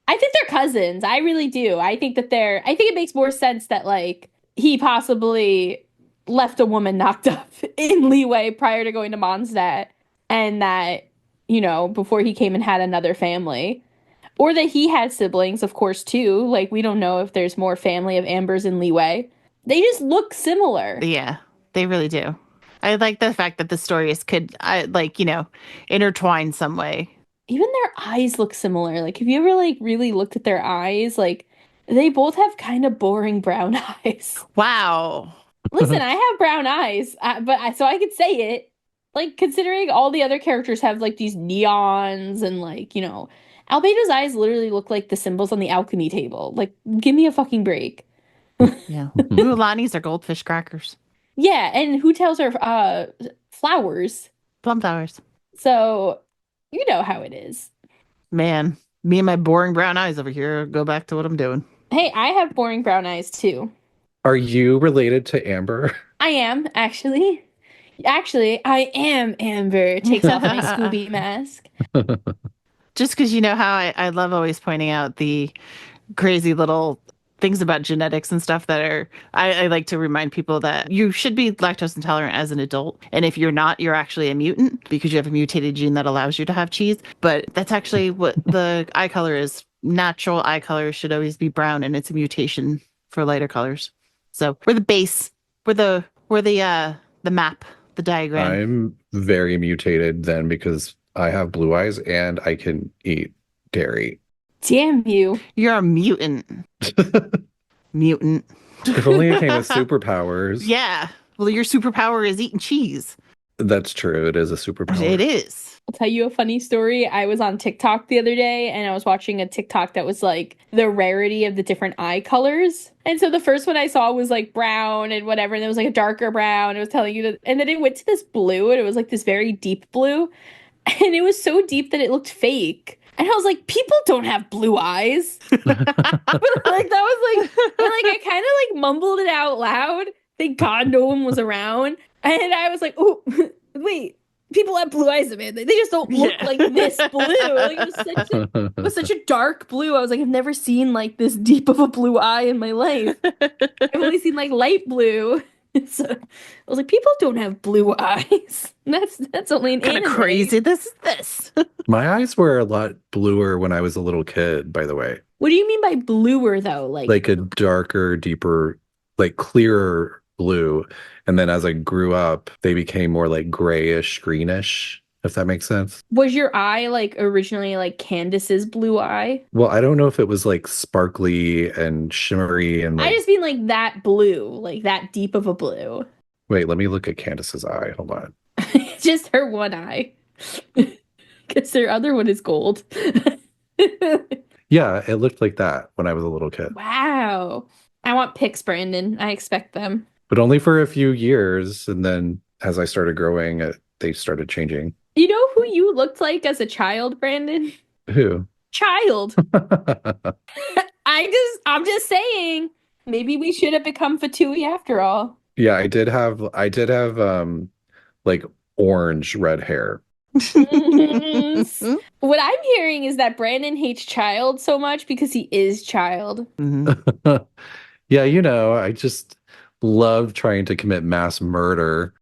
Speaker 1: I think they're cousins. I really do. I think it makes more sense that like he possibly left a woman knocked up in Liyue prior to going to Mondstadt, and that, before he came and had another family. Or that he had siblings, of course, too. Like, we don't know if there's more family of Ambers in Liyue. They just look similar.
Speaker 3: Yeah, they really do. I like the fact that the stories could, intertwine some way.
Speaker 1: Even their eyes look similar. Like, have you ever, like, really looked at their eyes? Like, they both have kind of boring brown eyes.
Speaker 3: Wow.
Speaker 1: Listen, I have brown eyes, so I could say it. Like, considering all the other characters have, like, these neons and, like, Albedo's eyes literally look like the symbols on the alchemy table. Like, give me a fucking break.
Speaker 3: Yeah. Mulani's are goldfish crackers.
Speaker 1: Yeah, and Hu Tails are flowers.
Speaker 3: Plum flowers.
Speaker 1: So, you know how it is.
Speaker 3: Man, me and my boring brown eyes over here go back to what I'm doing.
Speaker 1: Hey, I have boring brown eyes too.
Speaker 2: Are you related to Amber?
Speaker 1: I am, actually. Actually, I am Amber. Takes off my Scooby mask.
Speaker 3: Just because you know how I love always pointing out the crazy little things about genetics and stuff that are, I like to remind people that you should be lactose intolerant as an adult. And if you're not, you're actually a mutant because you have a mutated gene that allows you to have cheese. But that's actually what the eye color is. Natural eye color should always be brown, and it's a mutation for lighter colors. So we're the base. We're the map, the diagram.
Speaker 2: I'm very mutated then because I have blue eyes and I can eat dairy.
Speaker 1: Damn you.
Speaker 3: You're a mutant. Mutant.
Speaker 2: If only it came with superpowers.
Speaker 3: Yeah. Well, your superpower is eating cheese.
Speaker 2: That's true. It is a superpower.
Speaker 3: It is.
Speaker 1: I'll tell you a funny story. I was on TikTok the other day, and I was watching a TikTok that was like the rarity of the different eye colors. And so the first one I saw was like brown and whatever, and there was like a darker brown. It was telling you that, and then it went to this blue, and it was like this very deep blue. And it was so deep that it looked fake. And I was like, people don't have blue eyes. But like, that was like, and like, I kind of like mumbled it out loud. Thank God no one was around. And I was like, oh, wait, people have blue eyes, man. They just don't look like this blue. Like, it was such a dark blue. I was like, I've never seen like this deep of a blue eye in my life. I've only seen like light blue. So I was like, people don't have blue eyes. That's only an
Speaker 3: kind of crazy. This is this.
Speaker 2: My eyes were a lot bluer when I was a little kid, by the way.
Speaker 1: What do you mean by bluer though?
Speaker 2: Like a darker, deeper, like clearer blue. And then as I grew up, they became more like grayish, greenish, if that makes sense.
Speaker 1: Was your eye like originally like Candace's blue eye?
Speaker 2: Well, I don't know if it was like sparkly and shimmery and like...
Speaker 1: I just mean like that blue, like that deep of a blue.
Speaker 2: Wait, let me look at Candace's eye. Hold on.
Speaker 1: Just her one eye. Because their other one is gold.
Speaker 2: Yeah, it looked like that when I was a little kid.
Speaker 1: Wow. I want pics, Brandon. I expect them.
Speaker 2: But only for a few years. And then as I started growing, they started changing.
Speaker 1: You know who you looked like as a child, Brandon?
Speaker 2: Who?
Speaker 1: Child. I'm just saying. Maybe we should have become Fatui after all.
Speaker 2: Yeah, I did have like orange red hair.
Speaker 1: What I'm hearing is that Brandon hates Child so much because he is Child.
Speaker 3: Mhm.
Speaker 2: Yeah, I just love trying to commit mass murder.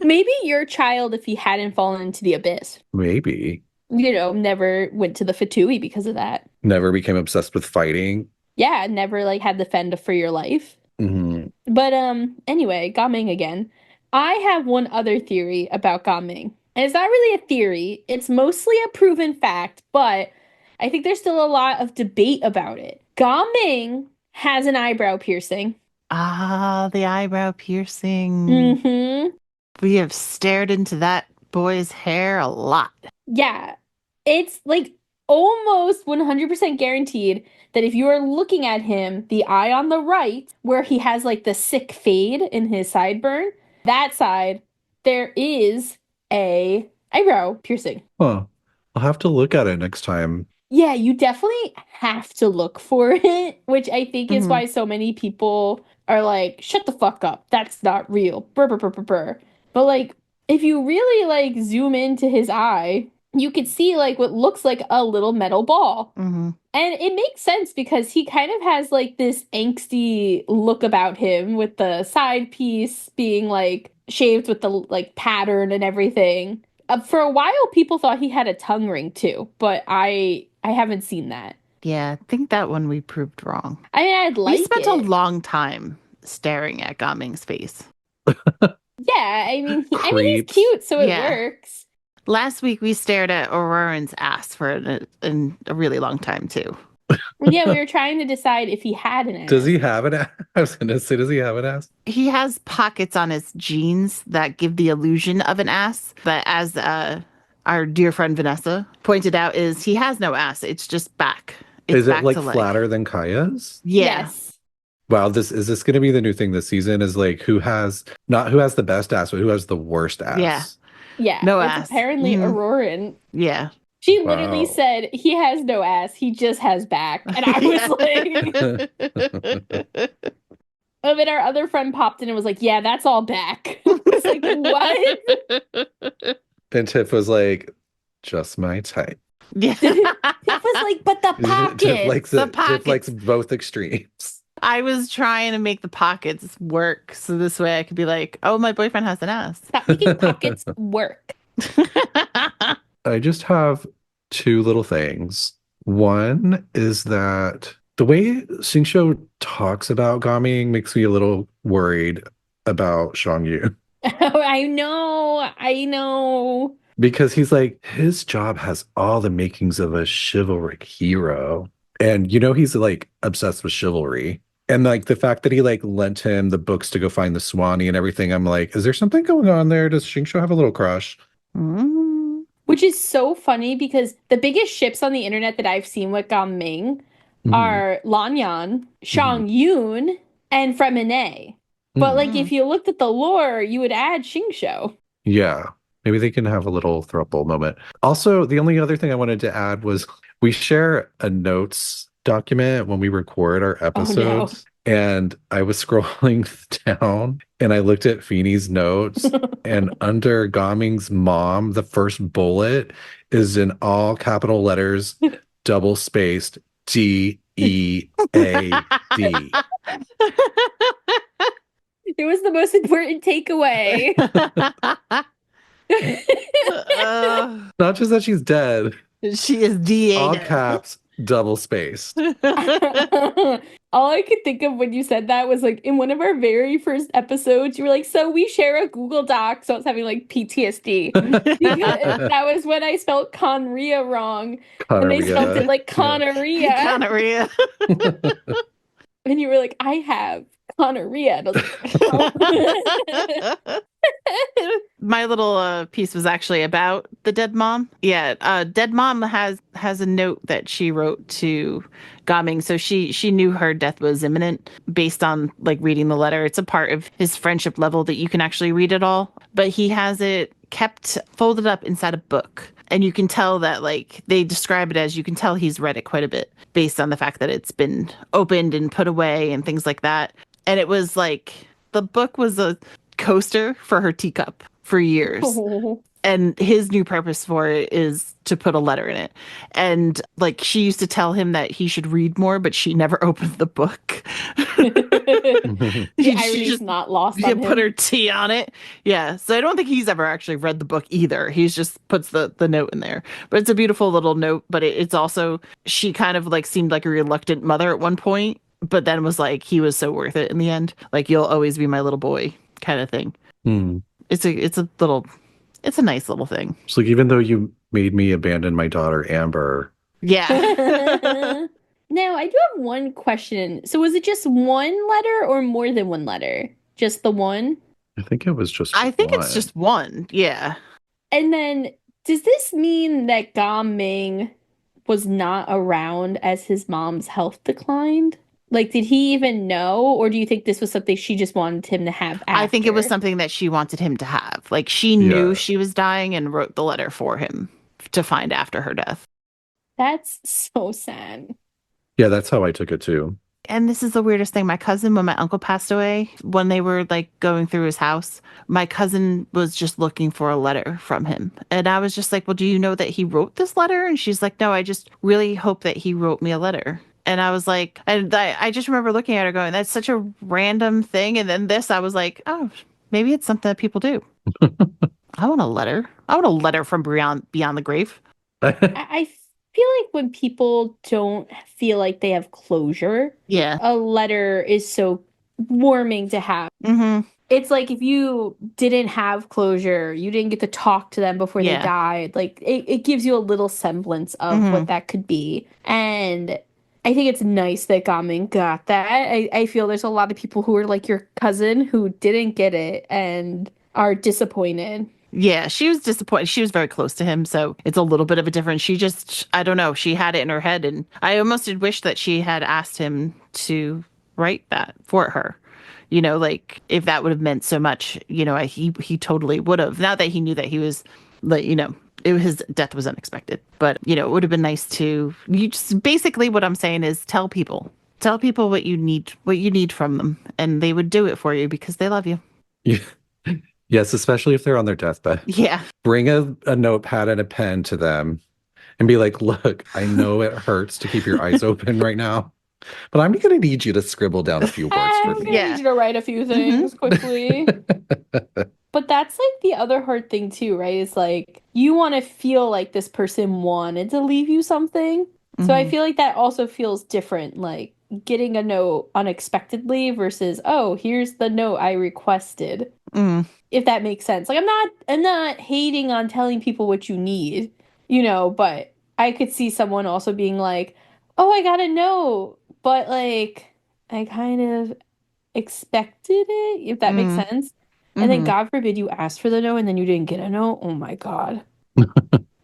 Speaker 1: Maybe you're Child if he hadn't fallen into the abyss.
Speaker 2: Maybe.
Speaker 1: Never went to the Fatui because of that.
Speaker 2: Never became obsessed with fighting.
Speaker 1: Yeah, never like had to fend for your life.
Speaker 2: Mm-hmm.
Speaker 1: But anyway, Gaming again. I have one other theory about Gaming. And it's not really a theory. It's mostly a proven fact, but I think there's still a lot of debate about it. Gaming has an eyebrow piercing.
Speaker 3: Ah, the eyebrow piercing.
Speaker 1: Mm-hmm.
Speaker 3: We have stared into that boy's hair a lot.
Speaker 1: Yeah. It's like almost 100% guaranteed that if you are looking at him, the eye on the right, where he has like the sick fade in his sideburn, that side, there is a eyebrow piercing.
Speaker 2: Huh. I'll have to look at it next time.
Speaker 1: Yeah, you definitely have to look for it, which I think is
Speaker 3: Mhm.
Speaker 1: why so many people are like, shut the fuck up. That's not real. Brr, brr, brr, brr, brr. But like, if you really like zoom into his eye, you could see like what looks like a little metal ball.
Speaker 3: Mm-hmm.
Speaker 1: And it makes sense because he kind of has like this angsty look about him with the side piece being like shaved with the like pattern and everything. For a while, people thought he had a tongue ring too, but I haven't seen that.
Speaker 3: Yeah, I think that one we proved wrong.
Speaker 1: I mean, I'd like
Speaker 3: We spent
Speaker 1: it.
Speaker 3: a long time staring at Gaming's face.
Speaker 1: Yeah, I mean, he's
Speaker 2: Creeps.
Speaker 1: cute, so it
Speaker 3: Yeah.
Speaker 1: works.
Speaker 3: Last week we stared at Auroran's ass for a really long time too.
Speaker 1: Yeah, we were trying to decide if he had an ass.
Speaker 2: Does he have an ass? I was going to say, does he have an ass?
Speaker 3: He has pockets on his jeans that give the illusion of an ass, but as our dear friend Vanessa pointed out, is he has no ass. It's just back. It's
Speaker 2: Is it
Speaker 3: back
Speaker 2: like
Speaker 3: to leg.
Speaker 2: flatter than Kaya's?
Speaker 3: Yeah.
Speaker 1: Yes.
Speaker 2: Wow, is this going to be the new thing this season? Is like who has the best ass, but who has the worst ass?
Speaker 3: Yeah.
Speaker 1: Yeah.
Speaker 3: No
Speaker 1: it's
Speaker 3: ass.
Speaker 1: apparently
Speaker 3: Mhm.
Speaker 1: Auroran.
Speaker 3: Yeah.
Speaker 1: She literally
Speaker 2: Wow.
Speaker 1: said he has no ass, he just has back. And I was like, and then our other friend popped in and was like, yeah, that's all back. I was like, what?
Speaker 2: And Tiff was like, just my type.
Speaker 3: Yeah.
Speaker 1: Tiff was like, but the pocket.
Speaker 2: Tiff likes
Speaker 3: The
Speaker 2: it. Tiff likes
Speaker 3: pockets.
Speaker 2: both extremes.
Speaker 3: I was trying to make the pockets work so this way I could be like, oh, my boyfriend has an ass.
Speaker 1: Stop making pockets work.
Speaker 2: I just have two little things. One is that the way Xingqiu talks about Gaming makes me a little worried about Xianyun.
Speaker 1: I know.
Speaker 2: Because he's like, his job has all the makings of a chivalric hero. And he's like obsessed with chivalry. And like the fact that he like lent him the books to go find the Suanni and everything, I'm like, is there something going on there? Does Xingqiu have a little crush?
Speaker 3: Mm.
Speaker 1: Which is so funny because the biggest ships on the internet that I've seen with Ming are Lanyan, Xianyun, and Fremine. But like if you looked at the lore, you would add Xingqiu.
Speaker 2: Yeah. Maybe they can have a little throuple moment. Also, the only other thing I wanted to add was we share a notes document when we record our episodes. And I was scrolling down and I looked at Feeney's notes and under Gaming's mom, the first bullet is in all capital letters, double spaced DEAD.
Speaker 1: It was the most important takeaway.
Speaker 2: Not just that she's dead.
Speaker 3: She is DA.
Speaker 2: All caps, double spaced.
Speaker 1: All I could think of when you said that was like in one of our very first episodes, you were like, so we share a Google Doc. So I was having like PTSD. That was when I spelled Conria wrong. And they spelled it like Conorrhea.
Speaker 3: Gonorrhea.
Speaker 1: And you were like, I have gonorrhea. And I was like, oh.
Speaker 3: my little piece was actually about the dead mom. Yeah, dead mom has a note that she wrote to Gaming, so she knew her death was imminent based on like reading the letter. It's a part of his friendship level that you can actually read it all, but he has it kept folded up inside a book. And you can tell that, like, they describe it as, you can tell he's read it quite a bit based on the fact that it's been opened and put away and things like that. And it was like, the book was a coaster for her teacup for years.
Speaker 1: Oh.
Speaker 3: And his new purpose for it is to put a letter in it. And like, she used to tell him that he should read more, but she never opened the book.
Speaker 1: The irony's
Speaker 3: just
Speaker 1: not lost on him.
Speaker 3: put her tea on it. Yeah. So I don't think he's ever actually read the book either. He's just puts the note in there. But it's a beautiful little note. But it's also, she kind of like seemed like a reluctant mother at one point, but then was like, he was so worth it in the end. Like, you'll always be my little boy kind of thing. It's a nice little thing.
Speaker 2: It's like, even though you made me abandon my daughter, Amber.
Speaker 3: Yeah.
Speaker 1: Now, I do have one question. So was it just one letter or more than one letter? Just the one?
Speaker 2: I think it was just
Speaker 3: I think
Speaker 2: one.
Speaker 3: it's just one. Yeah.
Speaker 1: And then, does this mean that Gaming was not around as his mom's health declined? Like, did he even know? Or do you think this was something she just wanted him to have after?
Speaker 3: I think it was something that she wanted him to have. Like, she knew she was dying and wrote the letter for him to find after her death.
Speaker 1: That's so sad.
Speaker 2: Yeah, that's how I took it too.
Speaker 3: And this is the weirdest thing. My cousin, when my uncle passed away, when they were like going through his house, my cousin was just looking for a letter from him. And I was just like, well, do you know that he wrote this letter? And she's like, no, I just really hope that he wrote me a letter. And I was like, and I just remember looking at her going, that's such a random thing. And then this, I was like, oh, maybe it's something that people do. I want a letter. I want a letter from beyond the grave.
Speaker 1: I feel like when people don't feel like they have closure,
Speaker 3: Yeah.
Speaker 1: a letter is so warming to have.
Speaker 3: Mm-hmm.
Speaker 1: It's like if you didn't have closure, you didn't get to talk to them before they died. Like, it gives you a little semblance of what that could be. And I think it's nice that Gaming got that. I feel there's a lot of people who are like your cousin who didn't get it and are disappointed.
Speaker 3: Yeah, she was disappointed. She was very close to him, so it's a little bit of a difference. She just, I don't know, she had it in her head, and I almost did wish that she had asked him to write that for her. You know, like, if that would have meant so much, you know, he totally would have. Now that he knew that he was, like, you know, his death was unexpected. But, you know, it would have been nice to, you just, basically what I'm saying is tell people what you need from them, and they would do it for you because they love you.
Speaker 2: Yeah. Yes, especially if they're on their deathbed.
Speaker 3: Yeah.
Speaker 2: Bring a notepad and a pen to them and be like, look, I know it hurts to keep your eyes open right now, but I'm going to need you to scribble down a few words for
Speaker 1: I'm
Speaker 2: me.
Speaker 1: going to need you to write a few things quickly. But that's like the other hard thing too, right? Is like, you want to feel like this person wanted to leave you something. So I feel like that also feels different, like getting a note unexpectedly versus, oh, here's the note I requested. If that makes sense. Like, I'm not hating on telling people what you need, you know, but I could see someone also being like, oh, I got a note, but like, I kind of expected it, if that makes sense. And then God forbid you asked for the note and then you didn't get a note. Oh my God.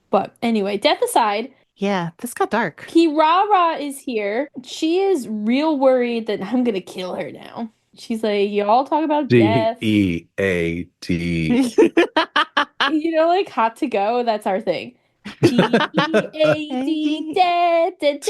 Speaker 1: But anyway, death aside.
Speaker 3: Yeah, this got dark.
Speaker 1: Kirara is here. She is real worried that I'm going to kill her now. She's like, y'all talk about death.
Speaker 2: D-E-A-T.
Speaker 1: You know, like hot to go, that's our thing. D-E-A-D, death, death,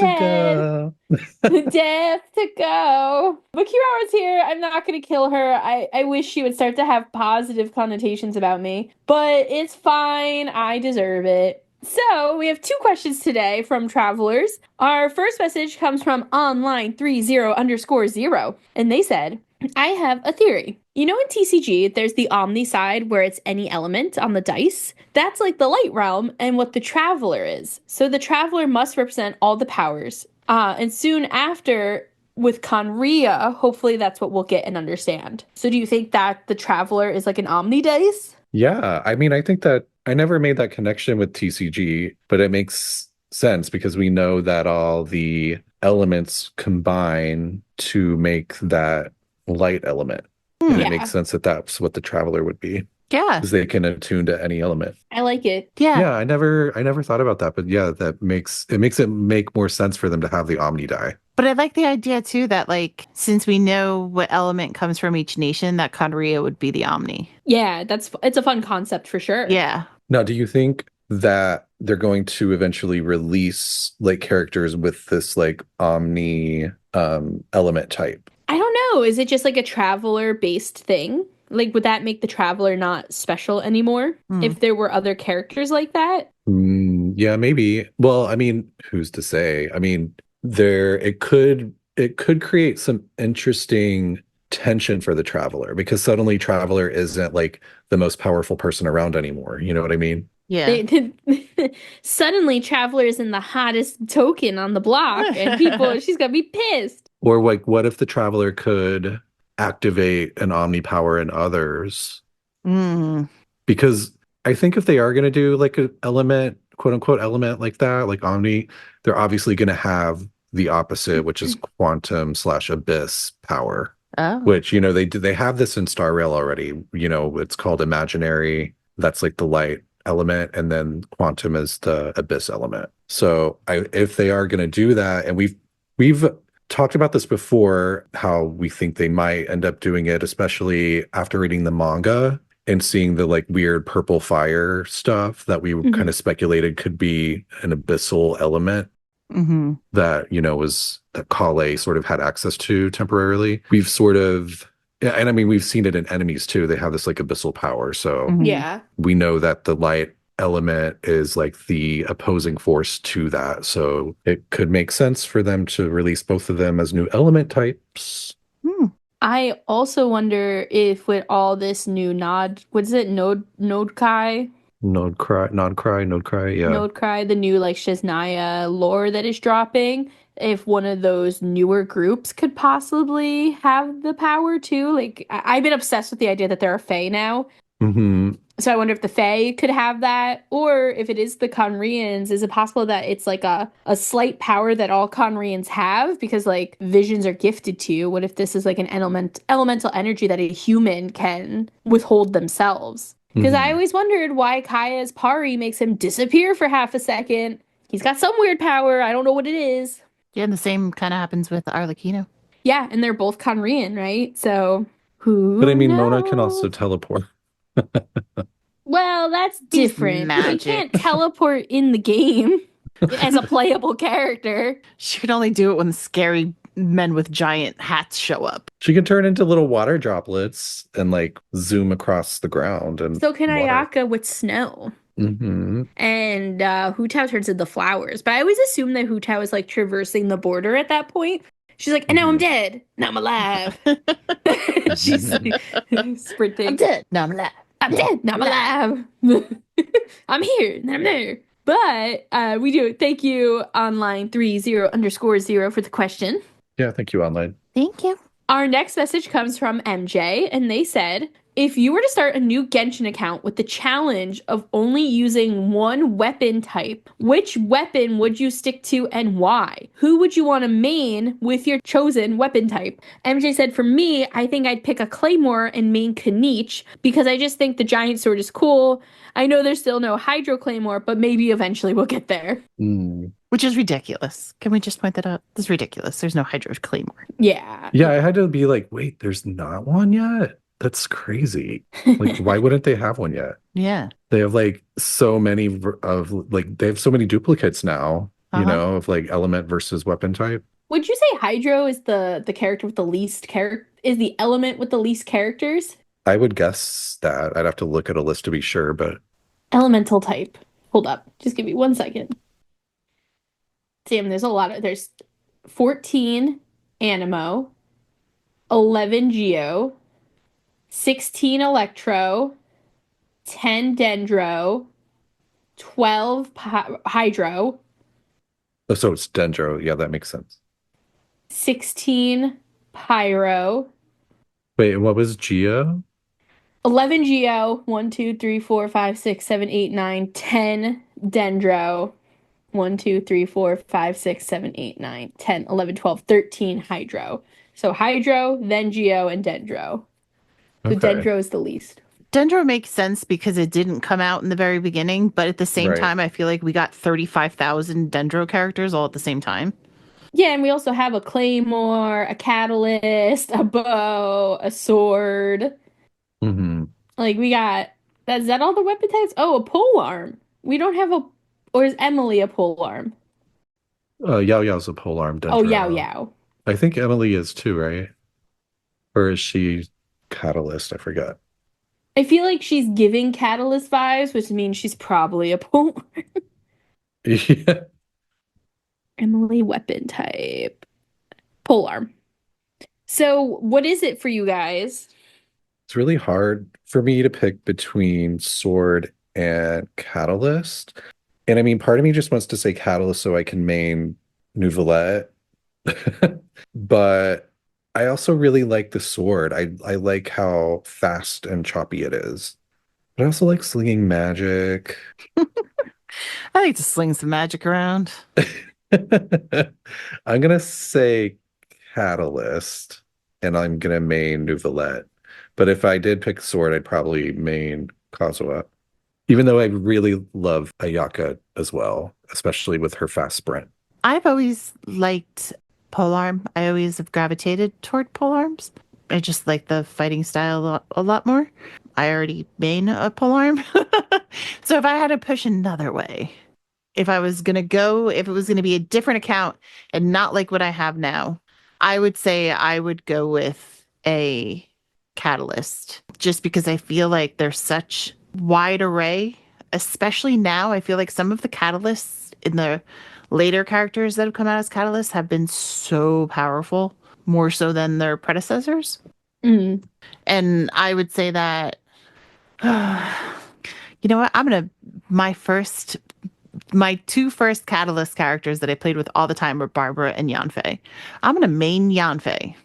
Speaker 1: death to go. But Kirara's here. I'm not going to kill her. I wish she would start to have positive connotations about me. But it's fine. I deserve it. So, we have 2 questions today from travelers. Our first message comes from online30_0, and they said, I have a theory. You know, in TCG, there's the Omni side where it's any element on the dice. That's like the light realm and what the traveler is. So the traveler must represent all the powers. And soon after, with Conria, hopefully that's what we'll get and understand. So do you think that the traveler is like an Omni dice?
Speaker 2: Yeah, I mean, I think that I never made that connection with TCG, but it makes sense because we know that all the elements combine to make that light element. And it makes sense that that's what the traveler would be.
Speaker 3: Yeah.
Speaker 2: because they can attune to any element.
Speaker 1: I like it.
Speaker 3: Yeah.
Speaker 2: Yeah, I never thought about that, but yeah, that makes it make more sense for them to have the Omni die.
Speaker 3: But I like the idea too that like since we know what element comes from each nation, that Conria would be the Omni.
Speaker 1: Yeah, it's a fun concept for sure.
Speaker 3: Yeah.
Speaker 2: Now, do you think that they're going to eventually release like characters with this like Omni element type?
Speaker 1: I don't know. Is it just like a traveler based thing? Like, would that make the traveler not special anymore if there were other characters like that?
Speaker 2: Yeah, maybe. Well, I mean, who's to say? I mean, it could create some interesting tension for the traveler because suddenly traveler isn't like the most powerful person around anymore. You know what I mean?
Speaker 3: Yeah.
Speaker 1: Suddenly, traveler is in the hottest token on the block, and she's gonna be pissed.
Speaker 2: Or like, what if the traveler could activate an omni power in others? Because I think if they are going to do like an element, quote unquote element like that, like omni, they're obviously going to have the opposite, which is quantum / abyss power.
Speaker 3: Oh.
Speaker 2: Which, you know, they have this in Star Rail already. You know, it's called imaginary. That's like the light element, and then quantum is the abyss element. So if they are going to do that, and we've talked about this before, how we think they might end up doing it, especially after reading the manga and seeing the like weird purple fire stuff that we kind of speculated could be an abyssal element that, you know, was that Kale sort of had access to temporarily. We've sort of, and I mean, we've seen it in enemies too. They have this like abyssal power. So
Speaker 1: Yeah.
Speaker 2: we know that the light element is like the opposing force to that. So it could make sense for them to release both of them as new element types.
Speaker 1: I also wonder if with all this new node cry, the new like Shiznaya lore that is dropping, if one of those newer groups could possibly have the power too. Like I've been obsessed with the idea that there are Fae now. So I wonder if the Fae could have that, or if it is the Conrians, is it possible that it's like a slight power that all Conrians have because like visions are gifted to you? What if this is like an elemental energy that a human can withhold themselves? Because I always wondered why Kaya's Pari makes him disappear for half a second. He's got some weird power. I don't know what it is.
Speaker 3: Yeah, and the same kind of happens with Arlecchino.
Speaker 1: Yeah, and they're both Conrian, right? So who
Speaker 2: But I mean,
Speaker 1: knows?
Speaker 2: Mona can also teleport.
Speaker 1: Well, that's different.
Speaker 3: magic.
Speaker 1: You can't teleport in the game as a playable character.
Speaker 3: She can only do it when scary men with giant hats show up.
Speaker 2: She can turn into little water droplets and like zoom across the ground. And
Speaker 1: So can
Speaker 2: water.
Speaker 1: Ayaka with snow. And Hu Tao turns into flowers. But I always assume that Hu Tao is like traversing the border at that point. She's like, and now I'm dead. Now I'm alive. She's sprinting.
Speaker 3: I'm dead. No, I'm alive.
Speaker 1: I'm dead. Now I'm alive. I'm here. Now I'm there. But we do thank you online 30_0 for the question.
Speaker 2: Yeah, thank you, online.
Speaker 3: Thank you.
Speaker 1: Our next message comes from MJ, and they said, if you were to start a new Genshin account with the challenge of only using one weapon type, which weapon would you stick to and why? Who would you want to main with your chosen weapon type? MJ said, for me, I think I'd pick a Claymore and main Kaniche because I just think the giant sword is cool. I know there's still no Hydro Claymore, but maybe eventually we'll get there.
Speaker 3: Which is ridiculous. Can we just point that out? This is ridiculous. There's no Hydro Claymore.
Speaker 1: Yeah.
Speaker 2: Yeah, I had to be like, wait, there's not one yet? That's crazy. Like, why wouldn't they have one yet?
Speaker 3: Yeah.
Speaker 2: They have like so many they have so many duplicates now, you know, of like element versus weapon type.
Speaker 1: Would you say Hydro is the character with the least is the element with the least characters?
Speaker 2: I would guess that. I'd have to look at a list to be sure, but
Speaker 1: Elemental type. Hold up. Just give me 1 second. Damn, there's 14 Animo, 11 Geo, 16 Electro, 10 Dendro, 12 Hydro.
Speaker 2: oh, so it's Dendro. Yeah, that makes sense.
Speaker 1: 16 Pyro.
Speaker 2: Wait, what was Geo?
Speaker 1: 11 Geo. 1, 2, 3, 4, 5, 6, 7, 8, 9, 10 Dendro. 1, 2, 3, 4, 5, 6, 7, 8, 9, 10, 11, 12, 13 Hydro. So Hydro, then Geo, and Dendro. So
Speaker 2: Okay.
Speaker 1: Dendro is the least.
Speaker 3: Dendro makes sense because it didn't come out in the very beginning, but at the same
Speaker 2: Right.
Speaker 3: time, I feel like we got 35,000 Dendro characters all at the same time.
Speaker 1: Yeah, and we also have a claymore, a catalyst, a bow, a sword.
Speaker 2: Hmm.
Speaker 1: Like we got is that all the weapon types? Oh, a pole arm. We don't have a or is Emily a pole arm?
Speaker 2: Yao Yao's a polearm
Speaker 1: Oh, Yao
Speaker 2: Dendro.
Speaker 1: Yao.
Speaker 2: I think Emily is too, right? Or is she Catalyst? I forget.
Speaker 1: I feel like she's giving catalyst vibes, which means she's probably a pole.
Speaker 2: Yeah.
Speaker 1: Emily weapon type. Pole arm. So what is it for you guys?
Speaker 2: It's really hard for me to pick between Sword and Catalyst. And I mean, part of me just wants to say Catalyst so I can main Nouvellette. But I also really like the sword. I like how fast and choppy it is. But I also like slinging magic.
Speaker 3: I like to sling some magic around.
Speaker 2: I'm gonna say Catalyst, and I'm gonna main Nouvellette. But if I did pick sword, I'd probably main Kazuha. Even though I really love Ayaka as well, especially with her fast sprint.
Speaker 3: I've always liked polearm. I always have gravitated toward polearms. I just like the fighting style a lot more. I already main a polearm. So if I had to push another way, if I was going to go, if it was going to be a different account and not like what I have now, I would say I would go with a catalyst just because I feel like there's such wide array, especially now. I feel like some of the catalysts in the later characters that have come out as catalysts have been so powerful, more so than their predecessors.
Speaker 1: Mm.
Speaker 3: And I would say that, you know what? My two first catalyst characters that I played with all the time were Barbara and Yanfei. I'm gonna main Yanfei.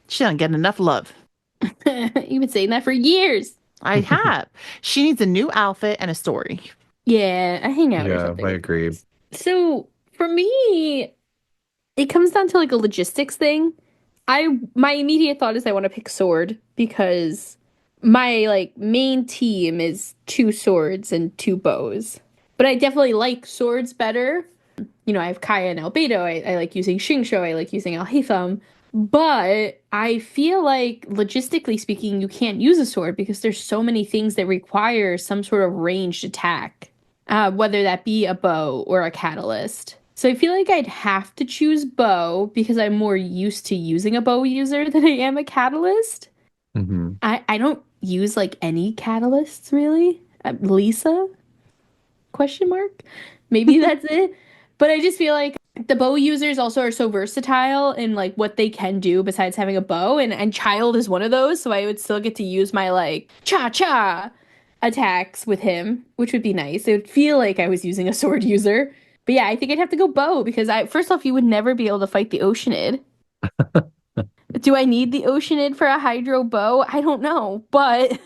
Speaker 3: She doesn't get enough love.
Speaker 1: You've been saying that for years.
Speaker 3: I have. She needs a new outfit and a story.
Speaker 1: Yeah, a hangout or
Speaker 2: Yeah,
Speaker 1: something.
Speaker 2: I agree.
Speaker 1: So for me, it comes down to like a logistics thing. My immediate thought is I want to pick sword because my like main team is 2 swords and 2 bows. But I definitely like swords better. You know, I have Kaya and Albedo. I like using Xingqiu. I like using Alhaitham. But I feel like logistically speaking, you can't use a sword because there's so many things that require some sort of ranged attack, whether that be a bow or a catalyst. So I feel like I'd have to choose bow because I'm more used to using a bow user than I am a catalyst.
Speaker 2: Hmm.
Speaker 1: I don't use like any catalysts really. Lisa? Question mark? Maybe that's it. But I just feel like the bow users also are so versatile in like what they can do besides having a bow, and Child is one of those, so I would still get to use my like cha-cha attacks with him, which would be nice. It would feel like I was using a sword user. But yeah, I think I'd have to go bow because I first off, you would never be able to fight the Oceanid. Do I need the Oceanid for a hydro bow? I don't know, but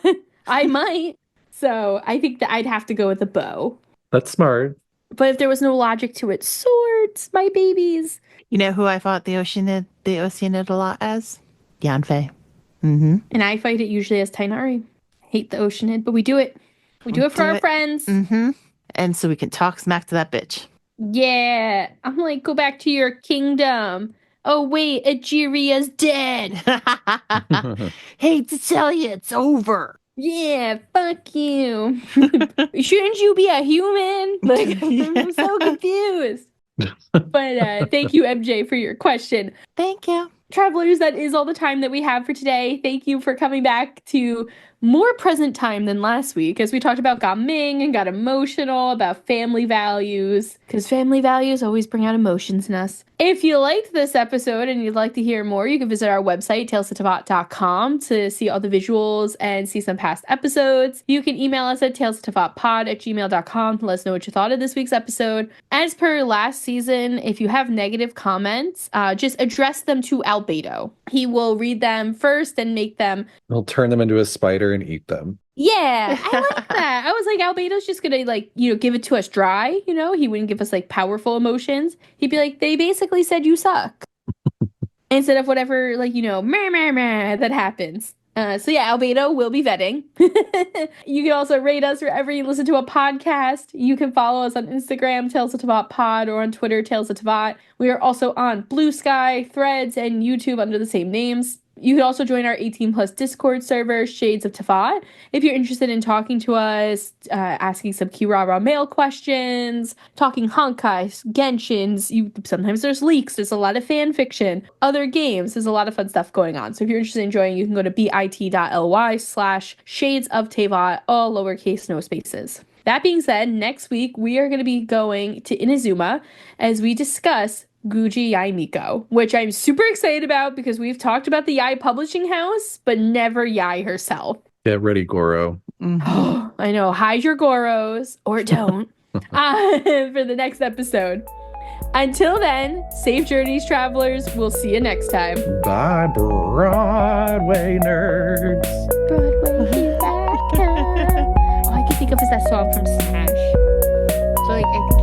Speaker 1: I might. So I think that I'd have to go with the bow.
Speaker 2: That's smart.
Speaker 1: But if there was no logic to it, swords, my babies.
Speaker 3: You know who I fought the Oceanid a lot as? Yanfei. Mm-hmm.
Speaker 1: And I fight it usually as Tainari. I hate the Oceanid, but we do it. We do it for our friends.
Speaker 3: Mm-hmm. And so we can talk smack to that bitch.
Speaker 1: Yeah. I'm like, go back to your kingdom. Oh, wait, Ajiria's dead.
Speaker 3: Hate to tell you, it's over.
Speaker 1: Yeah, fuck you. Shouldn't you be a human? Like, I'm so confused. But thank you, MJ, for your question.
Speaker 3: Thank you.
Speaker 1: Travelers, that is all the time that we have for today. Thank you for coming back to more present time than last week as we talked about Gaming and got emotional about family values because family values always bring out emotions in us. If you liked this episode and you'd like to hear more, you can visit our website, talesoftevat.com, to see all the visuals and see some past episodes. You can email us at talesoftevatpod@gmail.com to let us know what you thought of this week's episode. As per last season, if you have negative comments, just address them to Albedo. He will read them first and make them...
Speaker 2: He'll turn them into a spider and eat them.
Speaker 1: Yeah, I like that. I was like, Albedo's just gonna like, give it to us dry, He wouldn't give us like powerful emotions. He'd be like, they basically said you suck. Instead of whatever, like, meh, meh, meh, that happens. So yeah, Albedo will be vetting. You can also rate us wherever you listen to a podcast. You can follow us on Instagram, Tales of Teyvat Pod, or on Twitter, Tales of Teyvat. We are also on Blue Sky, Threads, and YouTube under the same names. You can also join our 18 plus Discord server, Shades of Teyvat, if you're interested in talking to us, asking some Kirara mail questions, talking Honkais, Genshins. Sometimes there's leaks. There's a lot of fan fiction, other games. There's a lot of fun stuff going on. So if you're interested in joining, you can go to bit.ly/Shades of Teyvat, all lowercase, no spaces. That being said, next week we are going to be going to Inazuma as we discuss Guji Yai Miko, which I'm super excited about because we've talked about the Yai publishing house, but never Yai herself.
Speaker 2: Get ready, Goro.
Speaker 3: Mm-hmm.
Speaker 1: I know. Hide your Goros or don't for the next episode. Until then, safe journeys, travelers. We'll see you next time.
Speaker 2: Bye, Broadway nerds.
Speaker 1: Broadway, here I come. All I can think of is that song from Smash. So, like, I think